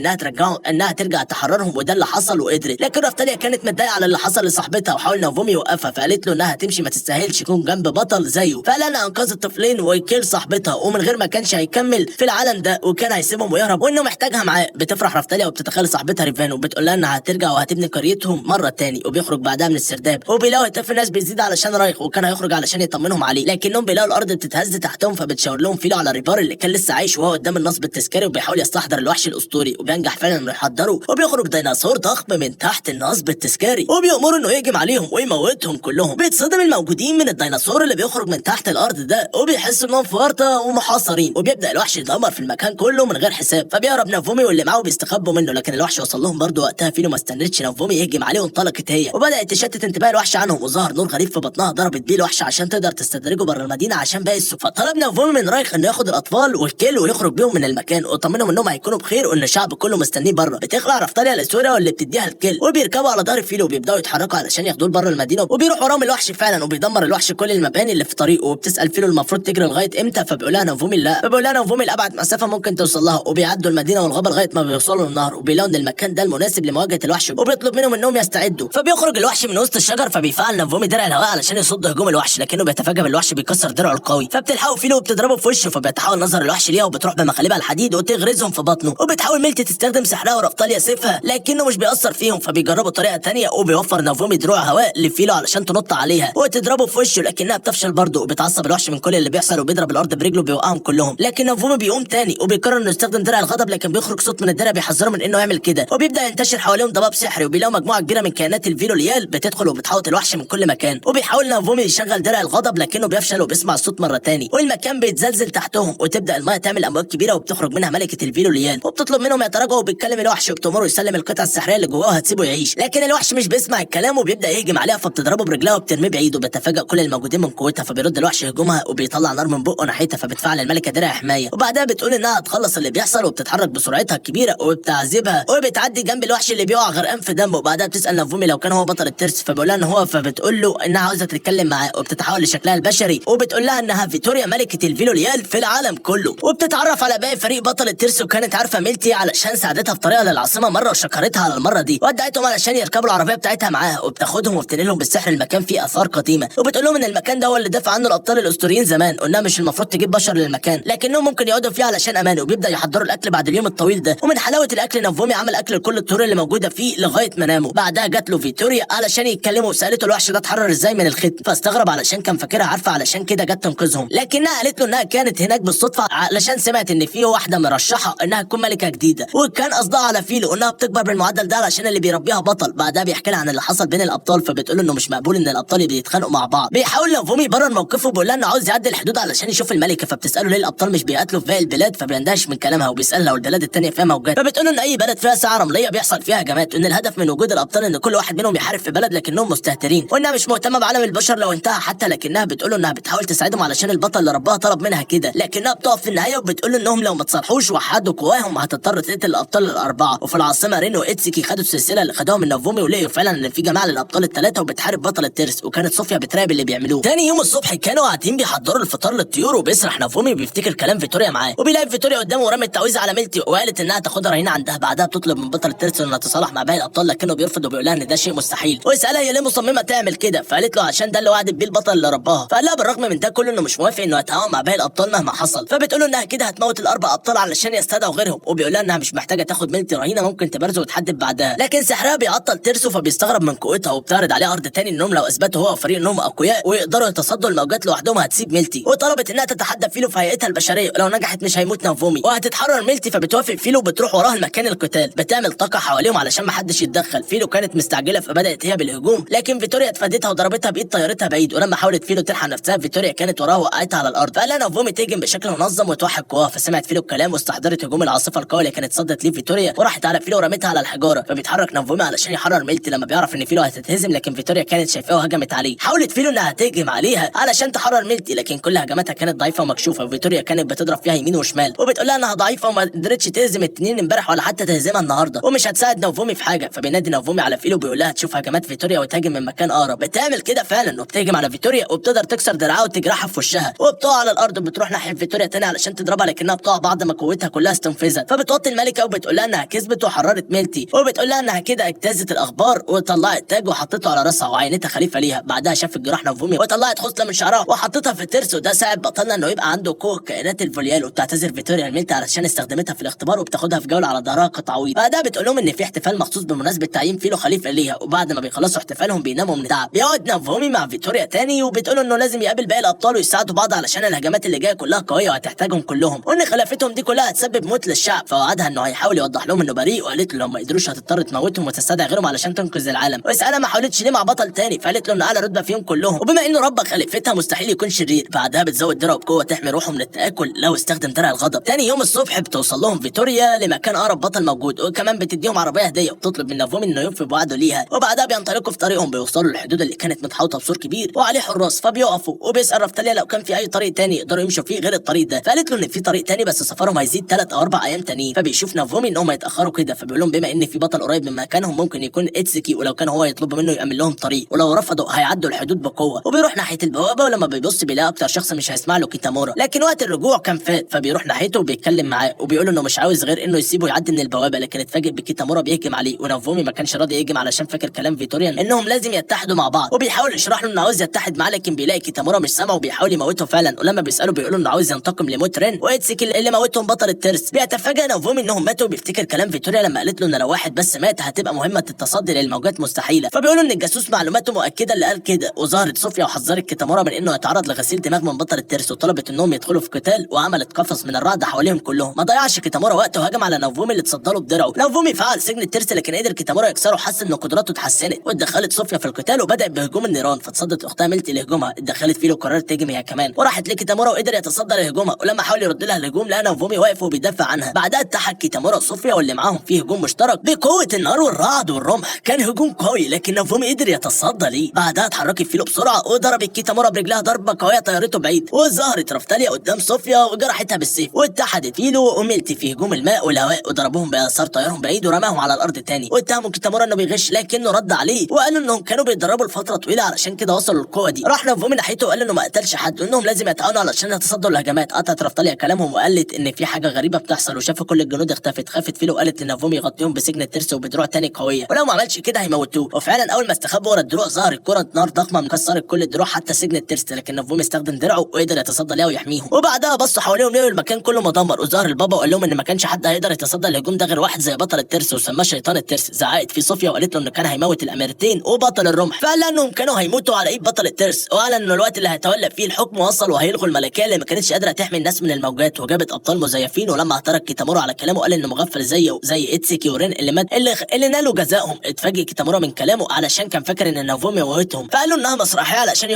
انها ترجع تحررهم، وده اللي حصل وقدرت. لكن رفتاليا كانت متضايقه على اللي حصل لصاحبتها، وحاول نوفومي يوقفها، فقالت له انها تمشي ما تستاهلش يكون جنب بطل زيه. فقال انها انقذت الطفلين وكيل صاحبتها، ومن غير ما كانش هيكمل في العالم ده وكان هيسيبهم ويهرب، وانه محتاجها معاه. بتفرح رفتاليا وبتتخيل صاحبتها ريفان، وبتقول لها انها هترجع وهتبني قريتهم مره تاني. وبيخرج بعدها من السرداب وبيلاقوا هتاف الناس بيزيد علشان رايخ، وكان هيخرج علشان يطمنهم عليه، لكنهم بيلاقوا الارض بتتهز تحتهم. فبتشاور لهم فيلو على ريبار اللي كان لسه عايش وهو قدام النصب التذكاري وبيحاول يستحضر الوحش الاسطوري، وبينجح فعلا انه يحضره. وبيخرج ديناصور ضخم من تحت النصب التذكاري وبيأمروا انه يهجم عليهم ويموتهم كلهم. بيتصدم الموجودين من الديناصور اللي بيخرج من تحت الارض ده، وبيحسوا انهم في ورطه ومحاصرين. وبيبدا الوحش يدمر في المكان كله من غير حساب، فبيهرب نوفومي واللي معاه بيستخبوا منه، لكن الوحش وصل لهم برضه. وقتها فيلو ما استنتش نوفومي يهجم عليه وانطلقت هي، وبدات تشتت انتباه الوحش عنهم، وظهر نور غريب في بطنها ضربت بيه الوحش عشان تقدر تستدرجه بره المدينه عشان باقي السوق. فطلب نوفومي من رايخ انه ياخد الاطفال والكيل ويخرج بيهم من المكان، وطمنهم انهم هيكونوا بخير وان الشعب كله مستنيه بره. بتخلع رفتاليا الاسوره واللي بتديها الكيل، وبيركبوا على ظهر فيلو وبيبداوا يتحركوا علشان ياخدوه بره المدينه، وبيروح وراهم الوحش فعلا، وبيدمر الوحش كل المباني اللي في طريقه. وبتسال فيلو المفروض تجري لغايه امتى، فبيقول لها نوفومي لا، فبيقول لها نوفومي لابعد مسافه ممكن توصل لها، وبيعدوا المدينه والغابه لغايه ما بيوصلوا للنهر، وبيلاقوا ان المكان ده المناسب لمواجهه الوحش، وبيطلب منهم انهم يستعدوا. فبيخرج الوحش من وسط الشجر، فبيفعل نوفومي درع الهواء علشان يصد هجوم الوحش، لكنه بيتفاجئ بالوحش بيكسر درعه القوي، فبتلحقوا فيلو وبتضربه في وشه، فبيتحول نظر الوحش ليها وبتروح بمخالبها الحديد وتغرزهم في بطنه، وبتحاول ميلتي تستخدم سحرها ورفطاليا سيفها لكنه مش بيأثر فيهم، فبيجربوا طريقه تانية، وبيوفر نوفومي دروع هواء لفيلو علشان تنط عليها وتضربه في وشه، لكنها بتفشل برضه، وبيتعصب الوحش من كل اللي بيحصل وبيضرب الارض برجله بيوقعهم كلهم، لكن نوفومي بيقوم تاني وبيقرر انه يستخدم درع الغضب، لكن بيخرج صوت من الدرع بيحذره من انه يعمل كده، وبيبدا ينتشر حواليهم ضباب سحري، وبيلاقوا مجموعه كبيره من كائنات الفيلوليال بتدخل وبتحوط الوحش من كل مكان، وبيحاول نوفومي يشغل درع الغضب لكنه بيفشل وبيسمع الصوت مره تاني، والمكان بيتزلزل تحتهم، وتبدا الماء تعمل امواج كبيره وبتخرج منها ملكه الفيلوليال، وبتطلب منهم يتراجعوا، وبيتكلم الوحش وبتأمره يسلم القطعه السحريه اللي جواه وهتسيبه يعيش، لكن الوحش مش بيسمع الكلام وبيبدا يهجم عليها، فبتضربه برجلها وبترميه بعيد، وبيتفاجئ كل الموجودين من قوتها، فبيرد الوحش هجومها وبيطلع نار من بقه ناحيتها، فبتفعل الملكه درع حمايه، وبعدها بتقول انها هتخلص اللي بيحصل، وبتتحرك بسرعتها الكبيره وبتعذبها، وبتعدي جنب الوحش اللي بيقع غرقان في دمه، وبعدها بتسال نوفومي لو كان هو بطل الترس، فبيقول لها ان هو، فبتقول له انها عاوزه تتكلم معاه، وبتتحول لشكلها البشري، وبتقول لها انها فيتوريا ملكه الفيلوليال في العالم كله، وبتتعرف على باقي فريق بطل الترس، وكانت عارفه ميلتي علشان ساعدتها في طريقها للعاصمه مره وشكرتها على المره دي، ودعتهم علشان يركبوا العربيه بتاعتها معاها، وبتاخدهم وبتنقلهم بالسحر المكان فيه اثار قديمه، وبتقول لهم ان المكان ده هو اللي دافع عنه الابطال الاسطوريين زمان، وانها مش المفروض تجيب بشر للمكان، لكنهم ممكن يقعدوا فيه علشان امان، وبيبدا يحضروا الاكل بعد اليوم الطويل ده، ومن حلاوه الاكل نوفومي عمل اكل لكل الطيور اللي موجوده فيه لغايه ما ناموا، بعدها جات له فيتوريا علشان يتكلموا، وسالته الوحش ده اتحرر ازاي من الختم، فاستغرب علشان كان فاكرها عارفه علشان كده جت تنقذهم، لكنها قالت له انها كانت هناك بالصدفه علشان سمعت ان في واحده مرشحه انها تكون ملكه جديده، وكان قصدها على فيلو انها بتكبر بالمعدل ده علشان اللي بيربيها بطل، بعدها بيحكي لها عن اللي حصل بين الابطال، فبتقول له انه مش مقبول ان الابطال بيتخانقوا مع بعض، بيحاول نوفومي يبرر موقفه، بيقول لها انه عاوز يعدي الحدود علشان يشوف الملكه، فبتساله ليه الابطال مش بيقاتلوا في باقي البلاد، فبيندهش من كلامها، وبيسال لو البلاد التانيه فيها موجات، فبتقول له ان اي بلد فيها ساعه رمليه بيحصل فيها هجمات، وان الهدف من وجود الابطال ان كل واحد منهم يحارب في بلد لكنهم مستهترين، وانها مش مهتمه بعالم البشر لو انتهى حتى، لكنها بتقول له انها بتحاول تساعدهم علشان البطل اللي ربها طلب منها كده، لكنها بتقف في النهايه وبتقول له انهم لو ما تصالحوش وحدوا قواهم هتضطر تقتل الابطال الاربعه، وفي العاصمه رين واتسكي خدوا السلسله اللي خدوها من نوفومي، ولقوا فعلا ان في جماعه للابطال الثلاثه وبتحارب بطل الترس، وكانت صوفيا بتراقب اللي بيعملوه. تاني يوم الصبح كانوا قاعدين بيحضروا الفطار للطيور، وبيسرح نوفومي بيفتكر كلام فيتوريا معاه، وبيلاقي فيتوريا قدامه ورمت التعويذه على ميلتي، وقالت انها تاخدها رهينه عندها، بعدها بتطلب من بطل الترس انها تصالح مع باقي الابطال، لكنه بيرفض وبيقول لها ان ده شيء مستحيل، ويسالها هي ليه مصممه تعمل كده، فقالت له عشان ده اللي وعدت بيه البطل اللي رباها، فقال لها بالرغم من ده كله انه مش موافق انه يتعاون مع باقي الابطال مهما حصل، فبتقول له انها كده هتموت الاربع ابطال علشان يستدعوا غيرهم، وبيقول لها انها مش محتاجه تاخد ميلتي رهينه ممكن تبارزه وتحدد بعدها، لكن سحرها بيعطل ترسو، فبيستغرب من قوتها، وبتعرض عليه عرض تاني انهم لو اثبتوا هو وفريق انهم اقوياء ويقدروا يتصدوا الموجات لوحدهم هتسيب ميلتي، وطلبت انها تتحدى فيلو في هيئتها البشريه، ولو نجحت مش هيموت نوفومي وهتتحرر ميلتي، فبتوافق فيلو وبتروح وراها المكان القتال، بتعمل طاقه حواليهم علشان ما حدش يتدخل، فيلو كانت مستعجله فبدات هي بالهجوم، لكن فيتوريا اتفادتها وضربتها بايد طيارتها بعيد، ولما حاولت فيلو تلحق نفسها فيتوريا كانت وراها وقعتها على الارض، فقال نوفومي تهجم بشكل منظم وتوحد قواها، فسمعت فيلو الكلام واستحضرت هجوم العاصفه القويه اللي كانت صدت ليه فيتوريا، وراحت على فيلو ورمتها على الحجاره، فبيتحرك نوفومي علشان يحرر ميلتي لما بيعرف ان فيلو هتتهزم، لكن فيتوريا كانت شايفاه وهجمت عليه، حاولت فيلو انها تهجم عليها علشان تحرر ميلتي، لكن كل هجماتها كانت ضعيفه ومكشوفه، وفيتوريا كانت بتضرب فيها يمين وشمال، وبتقول لها انها ضعيفه وما قدرتش تهزم التنين امبارح ولا حتى تهزمها النهارده، ومش هتساعد نوفومي في حاجه، فبينادي نوفومي على فيلو بيقول لها تشوف هجمات فيتوريا وتهاجم من مكان اقرب، بتعمل كده فعلا وبتهجم على فيتوريا وبتقدر تكسر دراعها وتجرحها في وشها، وبتقع على الارض وبتروح ناحيه فيتوريا تاني علشان تضربها، لكنها بتقع بعد ما قوتها كلها استنفذت، فبتوطي الملكه وبتقول لها انها كسبت وحررت ميلتي، وبتقول لها انها كده اجتازت الاخبار وطلعت تاج وحطته على راسها وعينتها خليفه ليها، بعدها شافت جراح نوفومي وطلعت خصله من شعرها وحطتها في الترس، وده ساعد بطلنا انه يبقى عنده قوه كائنات الفوليال، وبتعتذر فيتوريا لميلتي علشان استخدمتها في الاختبار وبتاخدها في جوله على ظهرها كتعويض، بعدها بتقول لهم ان في احتفال مخصوص بمناسبه تعيين فيلو خليفه ليها، وبعد ما بيخلصوا احتفالهم بيناموا من التعب، بيقعد نوفومي مع فيتوريا تاني وبتقول انه لازم يقابل باقي الابطال ويساعدوا بعض علشان الهجمات اللي جايه كلها قويه وهتحتاجهم كلهم، وان خلافتهم دي كلها هتسبب موت للشعب، فوعدها انه هيحاول يوضح لهم انه بريء، وقالت له لو ما قدروش هتضطر تموتهم وتستدعي غيرهم علشان تنقذ العالم، ويسالها ما حاولتش ليه مع بطل تاني، فقالت له انه اعلى رتبه فيهم كلهم، وبما انه ربك خليفتها مستحيل يكون شرير، بعدها بتزود درعه بقوه تحمي روحه من التاكل لو استخدم درع الغضب. تاني يوم الصبح بتوصل لهم فيتوريا لمكان اقرب بطل موجود، وكمان بتديهم عربيه هديه وبتطلب من نوفومي انه يوفي بوعده ليها، وبعدها بينطلقوا في طريقهم بيوصلوا للحدود اللي كانت متحوطه بسور كبير وعليه حراس، فبيقفوا وبيسال رفتاليا لو كان في اي طريق تاني يقدروا يمشوا فيه غير الطريق ده، فقالت له ان في طريق تاني بس سفرهم هيزيد 3 أو 4 ايام تانيين، فبيشوف نوفومي ان هم يتاخروا كده، فبيقول لهم بما ان في بطل قريب من مكانهم ممكن يكون اتسكي، ولو كان هو يطلبوا منه يامن لهم طريق، ولو رفضوا هيعدوا الحدود بقوه، وبيروح ناحيه البوابه، ولما بيبص بيلاقي اكتر شخص مش هيسمع له كيتامورا، لكن وقت الرجوع كان فات، فبيروح ناحيته وبيتكلم معاه وبيقول انه مش عاوز غير انه يسيبه يعدي من البوابه، لكن اتفاجئ بكيتامورا بيهجم عليه، ونافومي ما كانش راضي يهجم علشان فاكر كلام فيتوريان انهم لازم يتحدوا مع بعض، وبيحاول يشرح له انه عاوز يتحد معاه، لكن بيلاقي كيتامورا مش سامعه وبيحاول يموته فعلا. ولما بيساله بيقولوا انه عاوز ينتقم لموت رين واتسكي اللي موتهم بطل الترس. بيتفاجئ نافومي انهم ماتوا وبيفتكر كلام فيتوريا لما قالت له ان لو واحد بس مات هتبقى مهمه التصدي للموجات مستحيله، فبيقولوا ان الجاسوس معلوماته مؤكده اللي قال كده. وظهرت صوفيا وحذرت كيتامورا من انه يتعرض لغسيل دماغ من بطل الترس، وطلبت انهم يدخلوا في قتال، وعملت قفص من الرعد حواليهم كلهم. ما ضيعش كيتامورا وقت وهجم على نافومي اللي اتصدى له بدرعه. نافومي فعل سجن الترس لكن قدر كيتامورا يكسره، حس ان قدراته اتحسنت، واتدخلت صوفيا في القتال وبدات بهجوم النيران، فاتصدت اختها ميلتي لهجومها، اتدخلت فيه وقررت تهجم هي كمان، وراحت لكيتامورا وقدر يتصدى لهجومها. ولما حاول يرد لها الهجوم لقى نافومي واقف وبيدافع عنها. بعدها اتحد كيتامورا وصوفيا واللي معاهم فيه هجوم مشترك بقوه النار والرعد والرمح. كان هجوم قوي لكن نافومي قدر يتصدى ليه. بعدها اتحركت فيلو بسرعه وضربت كيتامورا برجلها ضربه قويه طيرته بعيد، وظهرت رفتاليا قدام صوفيا وجرحتها بالسيف، واتحدت فيلو وميلتي في هجوم الماء والهواء وضربوهم باثار طيارهم بعيد ورماهم على الارض تاني. واتهموا كيتامورا انه بيغش لكنه رد عليه وقالوا انهم كانوا بيتدربوا لفتره طويله علشان كده وصلوا للقوه دي. راح نافومي ناحيته وقال انه ما قتلش حد وانهم لازم يتعاونوا علشان يتصدوا الهجمات. قطعت رفتاليا كلامهم وقالت ان في حاجه غريبه بتحصل، وشافوا كل الجنود اختفت. خافت فيلو وقالت لنافومي يغطيهم بسجن الترس وبدروع تاني قويه، ولو ما عملش كده هيموتوه. وفعلا اول ما استخبوا ورا الدروع ظهرت كره نار ضخمه مكسرت كل الدروع حتى سجن الترس، لكن نافومي استخدم درعه وقدر يتصدى ليها ويحميهم. وبعدها بصوا حواليهم لقوا المكان كله مدمر، وظهر البابا وقال لهم ان ما كانش حد هيقدر يتصدى الهجوم ده غير واحد زي بطل الترس وسماه شيطان الترس. زعقت فيه صوفيا وقالت له انه كان هيموت الاميرتين وبطل الرمح، فقال انهم كانوا هيموتوا على ايد بطل الترس، وقال ان الوقت اللي هيتولى فيه الحكم وصل وهيلغوا الملكيه اللي ما كانتش قادره تحمي الناس من الموجات، وجابت ابطال مزيفين. ولما اعترض كيتامورا على كلامه قال انه مغفل زي اتسكي ورين اللي مات اللي نالوا جزائهم. اتفاجئ كيتامورا من كلامه علشان كان فاكر ان نافومي موتهم، فقالوا انها مسرحيه علشان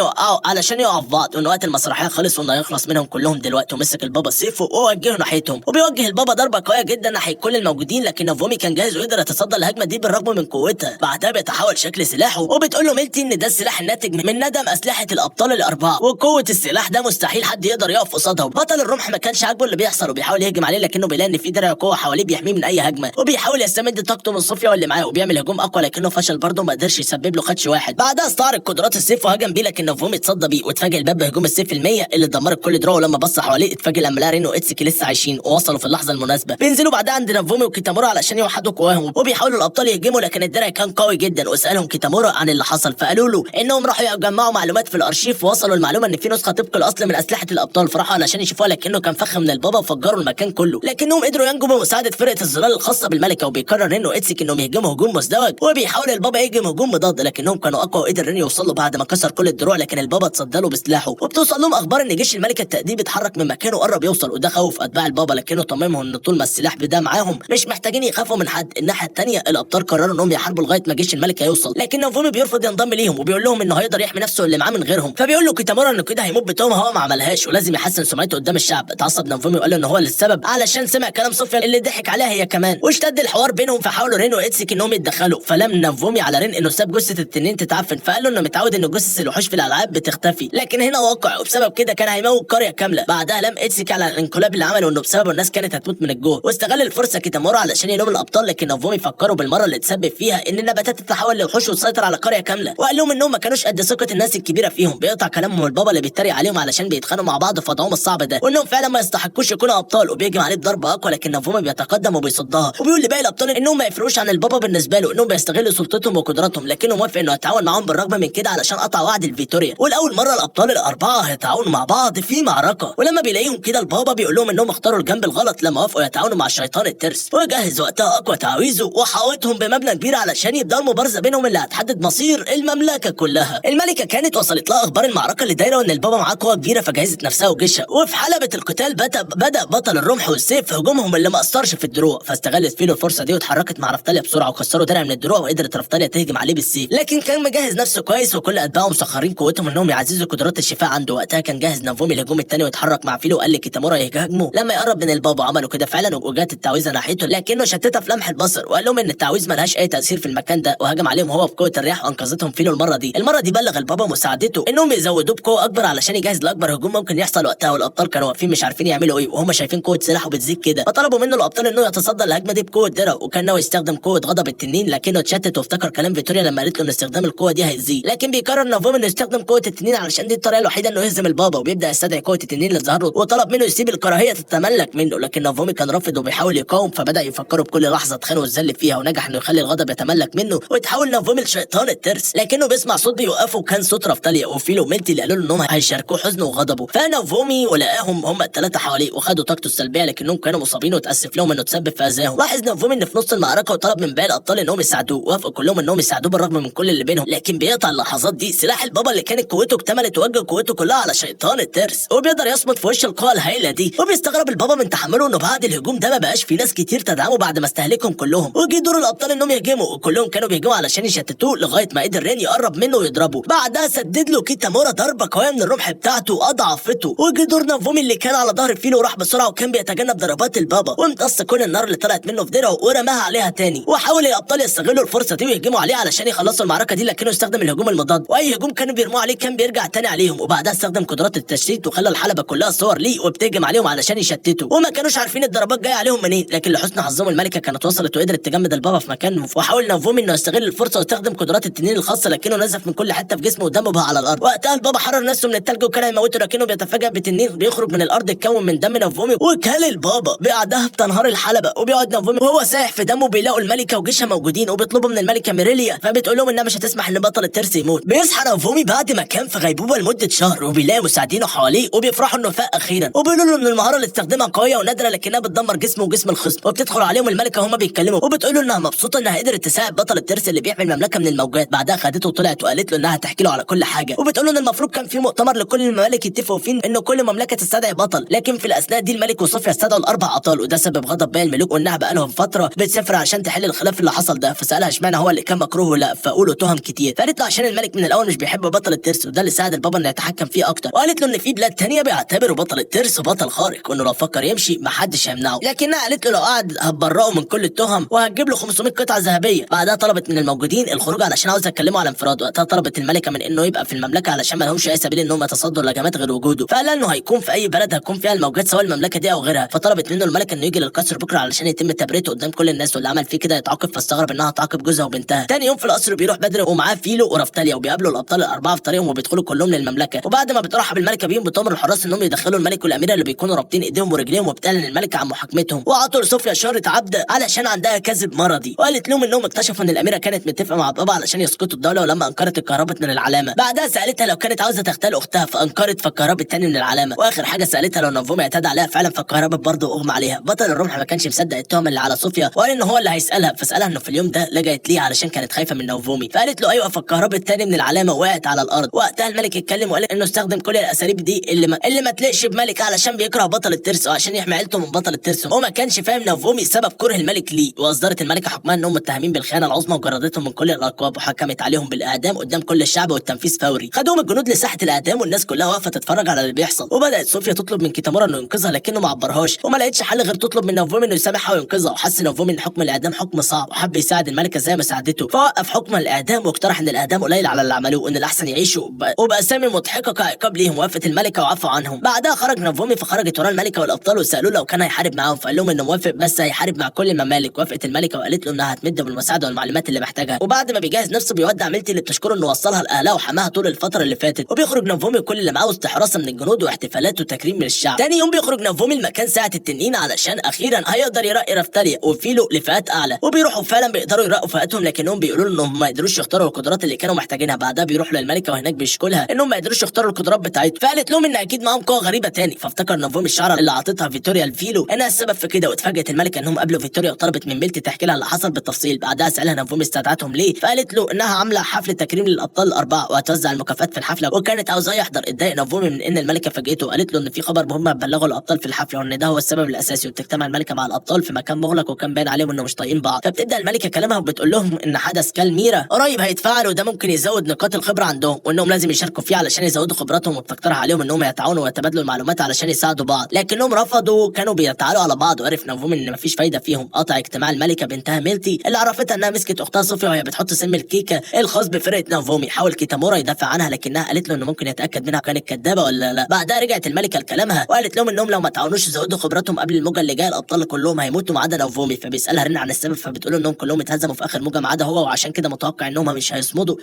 يقعوا في بعض، وان وقت المسرحيه خلص وانه هيخلص منهم كلهم دلوقتي. ومسك البابا سيفه ووجهه ناحيتهم، وبيوجه البابا ضربه قويه جدا ناحيه كل الموجودين، لكن نافومي كان جاهز وقدر يتصدى الهجمه دي بالرغم من قوتها. بعدها بيتحول شكل سلاحه وبتقول له ميلتي ان ده السلاح الناتج من ندم اسلحه الابطال الاربعه، وقوه السلاح ده مستحيل حد يقدر يقف قصادها. بطل الرمح ما كانش عاجبه اللي بيحصل وبيحاول يهجم عليه، لكنه بيلاقي ان في درع قوه حواليه بيحميه من اي هجمه، وبيحاول يستمد طاقته من صوفيا واللي معاه وبيعمل هجوم اقوى، لكنه فشل برضه ما قدرش يسبب له خدش واحد. بعدها استعرض قدرات السيف وهجم بيه، لكن نافومي اتصدى بيه، واتفاجئ الباب بهجوم السيف ال100 اللي دمرت كل دروعه. لما بص حواليه اتفاجئ لما لقى رين واتسكي لسه عايشين ووصلوا في اللحظه المناسبه. بينزلوا بعدها عند نافومي وكيتامورا علشان يوحدوا قواهم، وبيحاولوا الابطال يهجموا، لكن الدرع كان قوي جدا. وسالهم كيتامورا عن اللي حصل، فقالوا له انهم راحوا يجمعوا معلومات في الارشيف، ووصلوا المعلومه ان في نسخه طبق الاصل من اسلحه الابطال، فراحوا علشان يشوفوها لكنه كان فخ من البابا وفجروا المكان كله، لكنهم قدروا ينجوا بمساعده فرقه الظلال الخاصه بالملكه. وبيقرر رين واتسكي انهم يهجموا هجوم مزدوج، وبيحاول البابا يهجم هجوم مضاد، لكنهم كانوا اقوى وقدر رين يوصل له بعد ما كسر كل الدروع، لكن البابا اتصدى له بسلاحه. وبتوصل لهم اخبار ان جيش الملكه التأديب اتحرك من مكانه وقرب يوصل، وده خوف اتباع البابا، لكنه طمنهم ان طول ما السلاح ده معاهم مش محتاجين يخافوا من حد. الناحيه الثانيه الابطال قرروا انهم يحاربوا لغايه ما جيش الملكه يوصل، لكن نافومي بيرفض ينضم ليهم وبيقول لهم انه هيقدر يحمي نفسه واللي معاه من غيرهم. فبيقول له كيتامورا انه كده هيموت بتهمه هو ما عملهاش ولازم يحسن سمعته قدام الشعب. اتعصب نافومي وقال له ان هو اللي السبب علشان سمع كلام صوفيا اللي ضحك عليها هي كمان، واشتد الحوار بينهم. فحاولوا رين واتسكي انهم يتدخلوا، فلم نافومي على رين انه ساب جثه التنين تتعفن، فقال له انه متعود ان جثث الوحوش في الالعاب بتختفي، لكن هنا واقع وبسبب كده كان هيموت قريه كامله. بعدها لم اتسكي على الانقلاب اللي عمله انه بسببه الناس كانت هتموت من الجوع، واستغل الفرصه كيتامورا علشان يلوم الابطال، لكن نافومي فكروا بالمره اللي تسبب فيها ان النباتات تتحول لوحوش وتسيطر على قريه كامله، وقال لهم انهم ما كانوش قد ثقه الناس الكبيره فيهم. بيقطع كلامهم البابا اللي بيتريق عليهم علشان بيتخانقوا مع بعض في وضعهم الصعب ده، وانهم فعلا ما يستحقوش يكونوا ابطال، وبيهجم عليه بضربه اقوى، لكن نافومي بيتقدم وبيصدها، وبيقول لباقي الابطال انهم ما يفرقوش عن البابا بالنسبه له، انهم بيستغلوا سلطتهم وقدراتهم، لكنه موافق انه يتعاون معاهم بالرغم من كده علشان قطع وعد الفيتوريا. والاول مره الابطال الاربعه هيتعاونوا مع بعض في معركه، ولما بيلاقيهم كده البابا بيقول لهم انهم اختاروا الجنب الغلط لما وافقوا يتعاونوا مع الشيطان الترس، وجهز وقتها اقوى تعاويذه وحاوطهم بمبنى كبير علشان يبداوا المبارزه بينهم اللي هتحدد مصير المملكه كلها. الملكه كانت وصلت لها اخبار المعركه اللي دايره وان البابا معاه قوه كبيره، فجهزت نفسها وجيشها، وفي حلبة القتال بدا بطل الرمح والسيف هجومهم اللي ما اثرش في الدروع، فاستغلت فيلو الفرصه دي واتحركت مع رفتاليا بسرعه وكسروا درع من الدروع، وقدرت رفتاليا تهجم عليه بالسيف، لكن كان مجهز نفسه كويس وكل اتباعه مسخرين قوتهم انهم يعززوا قدرات الشفاء عنده. وقتها كان جاهز نافومي الهجوم الثاني واتحرك مع فيلو وقال لكيتامورا يهاجموا لما يقرب من البابا. عملوا كده فعلا وجات التعويذه ناحيته، لكنه شتتها في لمح البصر وقال لهم ان التعويذ ملهاش اي تاثير في المكان ده، وهجم عليهم هو بقوه الرياح وانقذتهم فيلو. المره دي بلغ البابا مساعدته انهم يزودوه بقوه اكبر علشان يجهز لاكبر هجوم ممكن يحصل وقتها، والابطال كانوا واقفين مش عارفين يعملوا ايه وهم شايفين قوه سلاحه بتزيد كده، فطلبوا منه الابطال انه يتصدى الهجمه دي بقوه درع، وكان ناوي يستخدم قوه غضب التنين، لكنه اتشتت وافتكر كلام فيتوريا لما قالت له ان استخدام القوه دي هيأذيه، لكن بيقرر نافومي انه يستخدم قوه التنين علشان دي الطريقه الوحيده انه يهزم البابا، وبيبدا يستدعي قوه التنين اللي ظهر له وطلب منه يسيب الكراهيه تتملك منه، لكن نافومي كان رافض وبيحاول يقاوم. فبدا يفكره بكل لحظه اتخانق واتذل فيها، ونجح انه يخلي الغضب يتملك منه ويتحول نافومي لشيطان الترس. لكنه بيسمع صوت بيوقفه، وكان صوت رفتاليا وفيلو وميلتي اللي قالوا له انهم هيشاركوه حزنه وغضبه. فنافومي ولقاهم هم الثلاثه حواليه وخدوا طاقته السلبيه، لكنهم كانوا مصابين وتاسف لهم انه تسبب في اذاهم. لاحظ نافومي ان في نص المعركه وطلب من باقي الابطال انهم يساعدوه، وافقوا كلهم انهم يساعدوه بالرغم من كل اللي بينهم. لكن بيقطع اللحظات دي سلاح البابا اللي كانت قوته اكتملت ووجه قوته كلها على شيطان الترس، وبيقدر يصمد في وش القوى الهائله دي. وبيستغرب البابا من تحمله انه بعد الهجوم ده ما بقاش في ناس كتير تدعمه بعد ما استهلكهم كلهم. وجي دور الابطال انهم يهجموا، وكلهم كانوا بيهجموا علشان يشتتوه لغايه ما قدر رين يقرب منه ويضربه. بعدها سدد له كيتامورا ضربه قويه من الرمح بتاعته واضعفته. وجي دور نافومي اللي كان على ظهر فيلو وراح بسرعه وكان بيتجنب ضربات البابا، وامتص كل النار اللي طلعت منه في درعه ورماها عليها تاني. وحاول الابطال يستغلوا الفرصه دي ويهجموا عليه علشان يخلصوا المعركه دي، لكنه استخدم الهجوم المضاد، واي هجوم كانوا بيرموه عليه كان بيرجع تاني عليهم. وبعدها استخدم قدرات التشتيت وخلى الحلبه كلها صور ليه وبتهجم عليهم علشان يشتتوا، وما كانوش عارفين الضربات جايه عليهم منين. لكن لحسن حظهم الملكه كانت وصلت وقدرت تجمد البابا في مكانه. وحاول نافومي انه يستغل الفرصه ويستخدم قدرات التنين الخاصه، لكنه نزف من كل حته في جسمه ودمه بقى على الارض. وقتها البابا حرر نفسه من التلج وكان هيموته، لكنه بيتفاجئ بتنين بيخرج من الارض اتكون من دم نافومي وكل البابا. بعدها بتنهار الحلبه وبيقعد نافومي وهو سايح في دمه. بيلاقوا الملكه وجيشها موجودين وبيطلبوا من الملكه ميريليا، فبتقول لهم انها مش هتسمح ان بطل الترس يموت. بيصحى نافومي بعد ما كان في غيبوبه لمده شهر، وبيلاقي مساعدينه حواليه وبيفرحوا انه فاق اخيرا، وبيقولوا له ان المهاره اللي استخدمها قويه ونادره لكنها بتدمر جسمه وجسم الخصم. وبتدخل عليهم الملكه وهم بيتكلموا وبتقول له انها مبسوطه انها قدرت تساعد بطل الترس اللي بيحمي المملكه من الموجات. بعدها خدته وطلعت وقالت له انها هتحكي له على كل حاجه، وبتقول له ان المفروض كان في مؤتمر لكل الممالك يتفقوا فيه انه كل مملكه تستدعي بطل، لكن في الاثناء دي الملك وصوفيا استدعوا الاربع ابطال، وده سبب غضب باقي الملوك وانها بقالهم فتره بتسافر عشان تحل الخلاف اللي حصل ده. فسالها اشمعنى هو اللي كان مكروه ولا، فقولوا تهم كتير. فقالت له عشان الملك من الاول مش بيحب بطل الترس، وده اللي ساعد البابا انه يتحكم فيه اكتر. وقالت له ان في بلاد تانية بيعتبروا بطل الترس بطل خارق، وانه لو فكر يمشي محدش هيمنعه. لكنها قالت له لو قعد هتبرئه من كل التهم وهتجيب له 500 قطعه ذهبيه. بعدها طلبت من الموجودين الخروج علشان عاوزه تكلمه على انفراد. وقتها طلبت الملكه من انه يبقى في المملكه علشان ما لهمش اي سبيل انهم يتصدوا لهجمات غير وجوده. فقال انه هيكون في اي بلد هتكون فيها الموجات سواء المملكه دي او غيرها. فطلبت منه الملكه انه يجي للقصر بكره علشان يتم تبرئته قدام كل الناس، واللي عمل فيه كده يتعاقب. فاستغرب انها تعاقب جوزها وبنتها. تاني يوم في القصر بيروح بدر ومعاه فيلو ورفتاليا، وبيقابلوا الابطال الاربعه في طريقهم وبيدخلوا كلهم للمملكه. وبعد ما بترحب الملكه بيهم بتامر الحراس انهم يدخلوا الملك والاميره اللي بيكونوا رابطين ايديهم ورجليهم، وبتعلن الملكه عن محاكمتهم. وعطوا لصوفيا شهره عبده علشان عندها كذب مرضي، وقالت لهم انهم اكتشفوا ان الاميره كانت متفقه مع بابا علشان يسقطوا الدوله، ولما انكرت اتكهربت من العلامه. بعدها سالتها لو كانت عاوزه تغتال اختها فانكرت فاتكهربت تاني من العلامه. واخر حاجه سالتها لو نافومي اعتدى عليها فعلا فاتكهربت برضه واغمى عليها. بطل الرمح ما كانش مصدق التهم اللي على صوفيا وقال ان هو اللي هيسالها. فسالها انه في اليوم ده لجأت ليه علشان كانت خايفه من نافومي. فقالت له ايوه فاتكهربت تاني من العلامه ووقعت على الارض. وقتها الملك اتكلم وقال انه استخدم كل الاساليب دي اللي ما تليقش بملك علشان بيكره بطل الترس وعشان يحمي عيلته من بطل الترس، وما كانش فاهم نافومي سبب كره الملك ليه. واصدرت الملكه حكمها انهم متهمين بالخيانه العظمى وجردتهم من كل الالقاب، وحكمت عليهم بالاعدام قدام كل الشعب والتنفيذ فوري. خدوهم الجنود لساحه الاعدام والناس كلها واقفه تتفرج على اللي بيحصل. وبدات صوفيا تطلب من كيتامورا انه ينقذها لكنه ما عبرهاش، وما لقيتش حل غير تطلب من نافومي انه يسامحها وينقذها. وحس نافومي ان حكم الاعدام حكم صعب وحب يساعد الملكه زي ما ساعدته، فوقف حكم الاعدام واقترح ان الاعدام قليل على اللي عملوه وان الاحسن يعيشوا وباسامي مضحكه كعقاب ليهم. وافقت الملكه وعفوا عنهم. بعدها خرج نافومي فخرجت وراه الملكه والابطال وسالوه لو كان هيحارب معاهم، فقال لهم انه موافق بس هيحارب مع كل الممالك. وافقت الملكه وقالت له انها هتمده بالمساعده والمعلومات اللي محتاجها. وبعد ما بيجهز نفسه بيودع ميلتي اللي بتشكره انه وصلها لاهلها وحماها طول الفتره اللي فاتت. وبيخرج نافومي كل اللي معاه وسط حراسه من الجنود واحتفالات وتكريم من الشعب. تاني يوم بيخرج نافومي لمكان ساعه التنين علشان اخيرا هيقدر يرقي رفتاليا وفيلو لفئات اعلى. وبيروحوا فعلا بيقدروا يرقوا فئاتهم، لكنهم بيقولوا انهم ما قدروش يختاروا القدرات اللي كانوا محتاجينها. بعدها بيروحوا للملكه وهناك بيشكوا انهم ما قدروش يختاروا القدرات بتاعتهم. فقالت لهم ان اكيد معاهم قوه غريبه تاني. فافتكر نافومي الشعره اللي عطتها فيتوريا لفيلو انها السبب في كده. واتفاجئت الملكه انهم قابلوا فيتوريا وطلبت من ميلتي تحكي لها اللي حصل بالتفصيل. بعدها سالها نافومي استدعتهم ليه، فقالت له انها عامله حفل تكريم للابطال الاربعه وهتوزع المكافآت في الحفله، وكانت عاوزاه يحضر. اتضايق نافومي من ان الملكه فاجئته وقالت له ان في خبر مهم بلغوا الابطال في الحفله وان ده هو السبب الاساسي. وبتجتمع الملكه مع الابطال في مكان مغلق وكان باين عليهم انهم مش طايقين بعض. فبتبدا الملكه كلامها وبتقول لهم ان حدث كالميرا قريب هيتفعل وده ممكن يزود نقاط الخبره عندهم وانهم لازم يشاركوا فيه علشان يزودوا خبراتهم. وبتقترح عليهم انهم يتعاونوا ويتبادلوا المعلومات علشان يساعدوا بعض، لكنهم رفضوا كانوا بيتعالوا على بعض. وعرف نافومي ان مفيش فايده فيهم. قطع اجتماع الملكه بنتها ميلتي اللي عرفتها انها مسكت اختها صوفيا وهي بتحط سم الكيكه الخاص بفرقه نافومي. حاول كيتامورا يدافع عنها لكنها قالت له انه ممكن يتاكد منها كانت كدابه ولا لا. بعدها رجعت الملكه لكلامها وقالت لهم انهم لو ما تعاونوش يزودوا خبراتهم قبل الموجه اللي جايه الابطال كلهم هيموتوا ما عدا نافومي. فبيسالها رن عن السبب فبتقول انهم كلهم اتهزموا في اخر موجه ما عدا هو، وعشان كده متوقع انهم مش هيصمدوا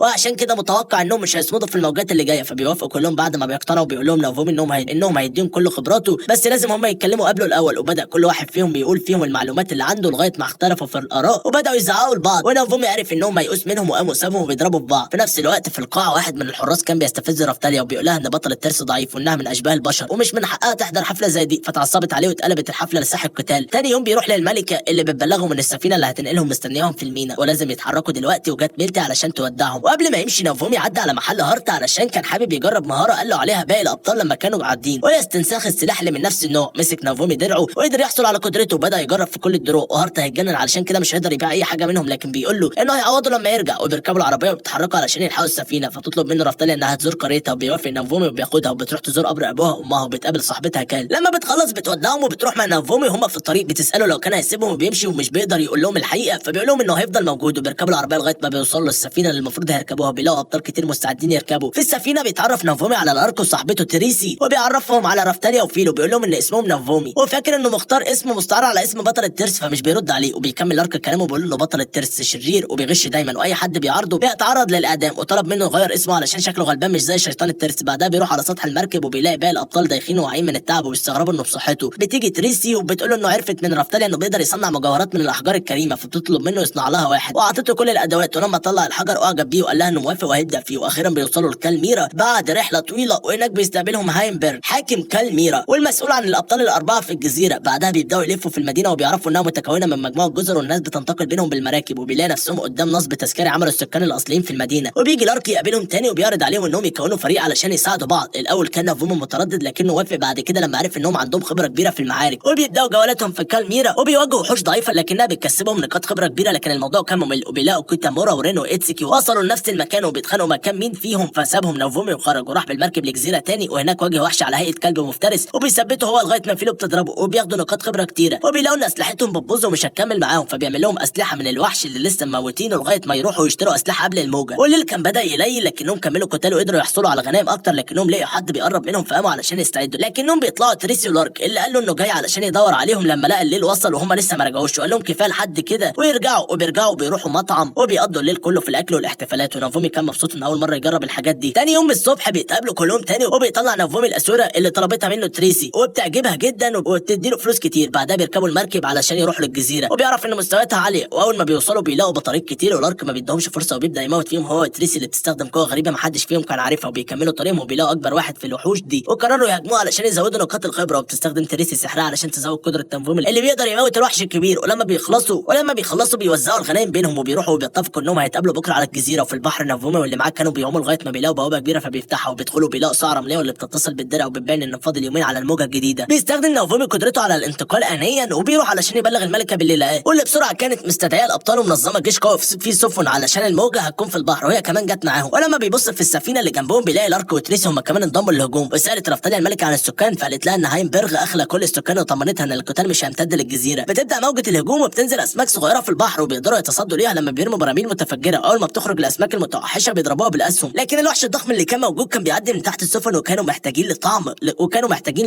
في الموجات اللي جايه. فبيوافقوا كلهم بعد ما بيقتنعوا. بيقول لهم نافومي انهم هيديهم كل خبراته، بس لازم هم يتكلموا قبله الاول. وبدا كل واحد فيهم بيقول فيهم المعلومات اللي عنده لغايه ما اختلفوا في الاراء وبداوا يزعقوا لبعض. ونافومي عرف انهم ميؤوس منهم وقاموا سابهم وبيضربوا في بعض. في نفس الوقت في القاعه واحد من الحراس كان بيستفز رفتاليا وبيقول لها ان بطل الترس ضعيف وانها من اشباه البشر ومش من حقها تحضر حفله زي دي، فتعصبت عليه واتقلبت الحفله لساحه قتال. تاني يوم بيروح للملكه اللي بتبلغهم ان السفينه اللي هتنقلهم مستنياهم في الميناء ولازم يتحركوا دلوقتي، وجت ميلتي علشان تودعهم. وقبل ما يمشي نافومي عدى على محل هارت علشان كان حابب يجرب مهاره قال له عليها باقي الابطال لما كانوا قاعدين، وهي استنساخ السلاح اللي من نفس النوع. مسك نافومي درعه وقدر يحصل على قدرته وبدا يجرب في كل الدروع. وهارت هيتجنن علشان كده مش هيقدر يبيع اي حاجه منهم، لكن بيقول له انه هيعوضه لما يرجع. وبيركبوا العربيه وبيتحركوا علشان يلحقوا السفينه، فتطلب منه رفتاليا انها تزور قريتها وبيوافق نافومي وبياخدها وبتروح تزور قبر ابوها وامها وبتقابل صاحبتها كال. لما بتخلص بتودعهم وبتروح مع نافومي وهم في الطريق بتساله لو كان هيسيبهم وبيمشي ومش بيقدر يقول لهم الحقيقه، فبيقول لهم انه هيفضل موجود. وبيركبوا العربيه لغايه ما بيوصلوا للسفينه اللي المفروض هيركبوها وبيلاقوا ابطال كتير مستعدين يركبوا. في السفينه بيتعرف نافومي على الارك وصاحبته تريسي وبيعرفهم على رفتاليا وفيلو، بيقول لهم ان اسمهم نافومي وفاكر انه مختار اسم مستعار على اسم بطل الترس فمش بيرد عليه. وبيكمل الارك كلامه بيقول له بطل الترس شرير وبيغش دايما واي حد بيعارضه بيتعرض للاعدام، وطلب منه يغير اسمه علشان شكله غلبان مش زي شيطان الترس. بعدها بيروح على سطح المركب وبيلاقي باقي الابطال دايخين وواعيين من التعب وبيستغربوا انه بصحته. بتيجي تريسي وبتقول له انه عرفت من رفتاليا انه بيقدر يصنع مجوهرات من الاحجار الكريمه، فبتطلب منه يصنع لها واحد واعطته كل الادوات. ولما طلع الحجر اعجب بيه وقال لها انه موافق وهيبدا فيه. واخيرا بيوصلوا لكالميرا بعد رحله طويله وهناك بيستقبلهم هاينبرغ حاكم كالميرا والمسؤول عن الابطال الاربعه في الجزيره. بعدها بيبداوا يلفوا في المدينه وبيعرفوا انها متكونه من مجموعه جزر والناس بتنتقل بينهم بالمراكب، وبيلاقي نفسهم قدام نصب تذكاري عملوا السكان الاصليين في المدينه. وبيجي لارك يقابلهم تاني وبيعرض عليهم انهم يكونوا فريق علشان يساعدوا بعض. الاول كان نافومي متردد لكنه وافق بعد كده لما عرف انهم عندهم خبره كبيره في المعارك. وبيبداوا جولاتهم في كالميرا وبيواجهوا وحوش ضعيفه لكنها بتكسبهم نقاط خبره كبيره، لكن الموضوع كان ممل. وبيلاقوا كوتامورا ورينو وإتسكي وصلوا لنفس المكان وبيتخانقوا مكان مين فيهم، فسابهم نافومي وخرج وراح بالمركب لجزيره تاني. وهناك واجه وحش على هيئه كلب مفترس وبيثبته هو لغايه ما فيلو بتضربه وبياخدوا نقاط خبره كتيره. وبيلاقوا ان اسلحتهم بتبوظ ومش هتكمل معاهم، فبيعمل لهم اسلحه من الوحش اللي لسه مموتينه لغايه ما يروحوا يشتروا اسلحه قبل الموجه. والليل كان بدا يليل لكنهم كملوا قتال وقدروا يحصلوا على غنائم اكتر، لكنهم لقوا حد بيقرب منهم فقاموا علشان يستعدوا. لكنهم بيطلعوا تريسي ولارك اللي قال له انه جاي علشان يدور عليهم لما لقى الليل وصل وهم لسه ما رجعوش، وقال لهم كفايه لحد كده ويرجعوا. وبيرجعوا بيروحوا مطعم وبيقضوا الليل كله في الاكل والاحتفالات. ونافومي كان مبسوط ان اول مره يجرب الحاجات دي. تاني يوم الصبح بيتقابلوا كلهم تاني وبيطلع نافومي الاسوره اللي طلبتها منه تريسي وبتعجبها جدا وبتديله فلوس كتير. بعدها بيركبوا المركب علشان يروحوا للجزيره وبيعرف ان مستوياتها عاليه. واول ما بيوصلوا بيلاقوا بطاريق كتير ولارك ما بيدهمش فرصه وبيبدا يموت فيهم هو تريسي اللي بتستخدم قوه غريبه محدش فيهم كان عارفها. وبيكملوا طريقهم وبيلاقوا اكبر واحد في الوحوش دي وقرروا يهاجموه علشان يزودوا نقاط الخبره. وبتستخدم تريسي سحرها علشان تزود قدره نافومي اللي بيقدر يموت الوحش الكبير. ولما بيخلصوا بيوزعوا الغنائم بينهم وبيروحوا وبيتفقوا انهم هيتقابلوا بكره على الجزيره. وفي البحر نافومي واللي معاه كانوا بيعوموا لغايه ما بيلاقوا بوابه كبيره فبيفتحها وبيدخلوا بيلاقوا ساعه رمليه واللي بتتصل بالدرع وبتبين ان فاضل يومين على الموجه الجديده. بيستخدم نافومي قدرته على الانتقال انيا وبيروح علشان يبلغ الملكه باللي لقاه، واللي بسرعه كانت مستدعيه الابطال ومنظمه جيش قوي في سفن علشان الموجه هتكون في البحر وهي كمان جت معاهم. ولما بيبص في السفينه اللي جنبهم بيلاقي لارك وتريسي هم كمان انضموا للهجوم. وسالت رفتاليا الملكه عن السكان فقالت لها ان هاينبرغ اخلى كل السكان وطمنتها ان القتال مش هيمتد للجزيره. بتبدا موجه الهجوم وبتنزل اسماك صغيره في البحر وبيقدروا يتصدوا ليها لما بيرموا براميل متفجره. اول ما بتخرج الاسماك المتوحشه بيضربوها بالاسهم، لكن الوحش الضخم اللي كان موجود كان بيعدي من تحت السفن وكانوا محتاجين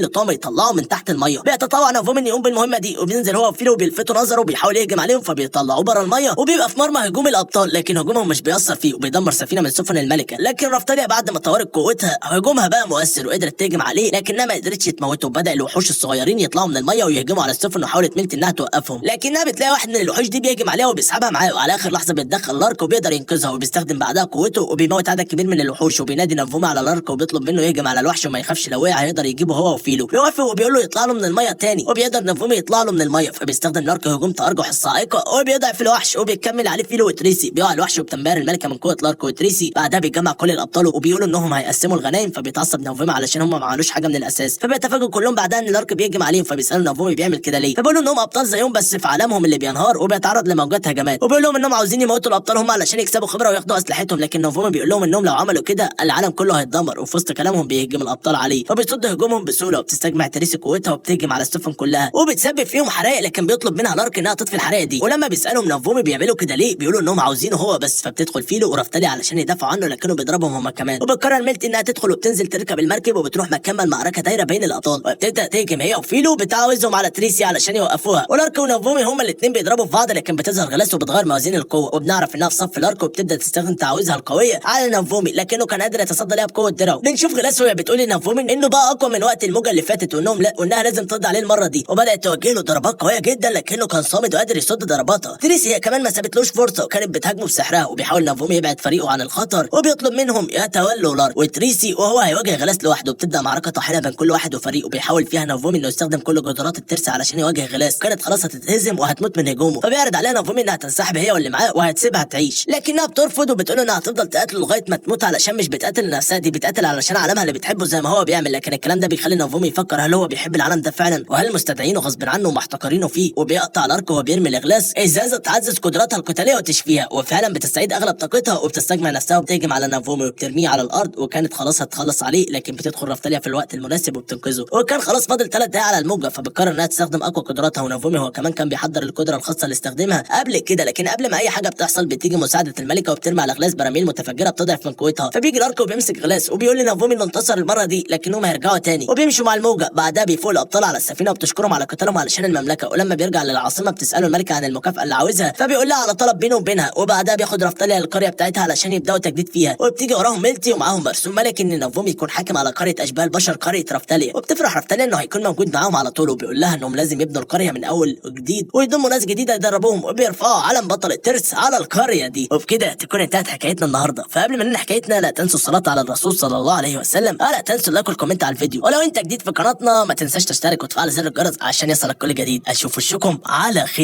لطعم يطلعوا من تحت الميه. بيتطوع نافومي انه يقوم بالمهمه دي وبينزل هو وفيلو وبيلفتوا نظره وبيحاول يهجم عليهم فبيطلعوه بره الميه وبيبقى في مرمى هجوم الابطال، لكن هجومهم مش بيأثر فيه وبيدمر سفينه من سفن الملكه. لكن رفتاليا بعد ما طورت قوتها هجومها بقى مؤثر وقدرت تهجم عليه لكنها ما قدرتش تموته. وبدا الوحوش الصغيرين يطلعوا من الميه ويهجموا على السفن وحاولت ميلتي انها توقفهم، لكنها بتلاقي واحد من الوحوش دي بيهجم عليها وبيسحبها معاه. وعلى اخر لحظه بيتدخل لارك وبيقدر ينقذها وبيستخدم بعدها قوته وبيموت عدد كبير من الوحوش. وبينادي نافومي على لارك وبيطلب منه يهجم على الوحش وما يخافش لو وقع هيقدر يجيبه هو وفيلو. بيوافق وبيقول له يطلع له من الميه تاني وبيقدر نافومي يطلع له من الميه. فبيستخدم لارك هجوم تأرجح الصاعقه وبيضعف الوحش وبيكمل عليه فيلو وتريسي. بيقع الوحش وبتنبهر الملكه من قوه لارك وتريسي. بعدها بيجمع كل الابطال وبيقولوا انهم هيقسموا الغنايم. فبيتعصب نافومي علشان هم ما عملوش حاجه من الاساس. فبيتفاجئوا كلهم بعدها ان لارك بيهجم عليهم فبيسالوا نافومي بيعمل كده ليه. فبيقولوا انهم ابطال زيهم بس في عالمهم اللي بينهار وبيتعرض لموجات هجمات. وبيقول لهم انهم عاوزين يموتوا الابطال هم علشان يكسبوا خبره وياخدوا اسلحتهم. لكن نافومي بيقول لهم انهم لو عملوا كده العالم كله هيتدمر. وفي وسط كلامهم بيهجم الابطال عليه فبيصد هجومهم بسهوله وبتستجمع تريسي قوتها وبتهجم على السفن كلها وبتسبب فيهم حرائق. لكن بيطلب منها لارك انها تطفي الحرائق دي. ولما بيسالهم نافومي بيعملوا كده ليه بيقولوا انهم عاوزينه هو بس. فبتدخل فيلو ورفتاليا علشان يدافعوا عنه لكنه بيضربهم هم كمان. وبتقرر ميلتي انها تدخل وبتنزل تركب المركب وبتروح مكان المعركه دايره بين الابطال وبتبدا تهجم هي وفيلو بتعاوزهم على تريسي علشان يوقفوها. ولارك ونافومي هما الاثنين بيضربوا في بعض لكن بتظهر غلاس وبتغير موازين القوه. وبنعرف انها في صف لارك وبتبدا تستخدم تعاويذها القويه على نافومي لكنه كان قادر يتصدى ليها بقوه درعه. بنشوف غلاس وهي بتقول لنافومي انه بقى اقوى من وقت الموجه اللي فاتت، وانهم لا وانها لازم تقضي عليه المره دي، وبدات توجه له ضربات قويه جدا لكنه كان صامد وقادر يصد ضرباتها. تريسي هي كمان ما سابتلوش فرصه وكانت بتهاجمه بسحرها، وبيحاول نافومي يبعد فريقه عن الخطر وبيطلب منهم يتولوا لارك وتريسي، وهو هيواجه غلاس لوحده. بتبدا معركه طاحنه بين كل واحد وفريقه، بيحاول فيها نافومي انه يستخدم كل قدرات الترس علشان يواجه غلاس، كانت خلاص هتتهزم وهتموت من هجومه، فبيعرض عليها نافومي انها تنسحب هي واللي معاه وهتسيبها تعيش، لكنها بترفض وبتقول انها هتفضل تقاتل لغايه ما تموت، علشان مش بتقاتل لنفسها، دي بتقاتل علشان عالمها اللي بتحبه زي ما هو بيعمل. لكن الكلام ده بيخلي نافومي يفكر هل هو بيحب العالم ده فعلا، وهل مستدعينه غصب عنه ومحتقرينه فيه، وبيقطع الارك وبيرمي الاغلاس ازازه تعزز قدراتها القتاليه وتشفيها، وفعلا بتستعيد اغلب طاقتها وبتستجمع نفسها وبتهجم على نافومي وبترميه على الارض، وكانت خلاص هتخلص عليه، لكن بتدخل رفتاليا في الوقت المناسب وبتنقذه، وكان خلاص فاضل 3 دقايق على الموجه، فبتقرر انها تستخدم اقوى قدراتها. ونافومي هو كمان كان بيحضر القدره الخاصه اللي استخدمها قبل كده، لكن قبل ما اي حاجه بتحصل بتيجي مساعده الملكه وبترمي على غلاس براميل متفجره بتضعف من قوتها، فبيجي الارك وبيمسك غلاس وبيقول لنافومي انه انتصر المره دي لكنهم هيرجعوا تاني، وبيمشوا مع الموجه. بعدها بيفوق الابطال على السفينه وبتشكرهم على قتالهم علشان المملكه، ولما بيرجع للعاصمه بتساله الملكه عن المكافاه اللي عاوزها، فبيقول لها على طلب بينه وبينها، وبعدها بياخد رفتاليا للقريه بتاعتها علشان يبداوا تجديد فيها، وبتيجي وراهم ميلتي ومعاهم مرسوم ملكي ان نافومي يكون حاكم على قريه اشباه البشر قريه رفتاليا، وبتفرح رفتاليا انه هيكون موجود معاهم على طول، وبيقول لها انهم لازم يبنوا القريه من اول وجديد ويضموا ناس جديده يدربوهم، وبيرفعوا علم بطل الترس على القريه دي. وبكده تكون انتهت حكايتنا النهارده. فقبل ما ننهي حكايتنا لا تنسوا الصلاه على الرسول صلى الله عليه وسلم، لا تنسوا اللايك والكومنت على الفيديو، ولو انت جديد في قناتنا ما تنساش تشترك وتفعل زر الجرس عشان يصلك كل جديد. اشوف وشكم على خير.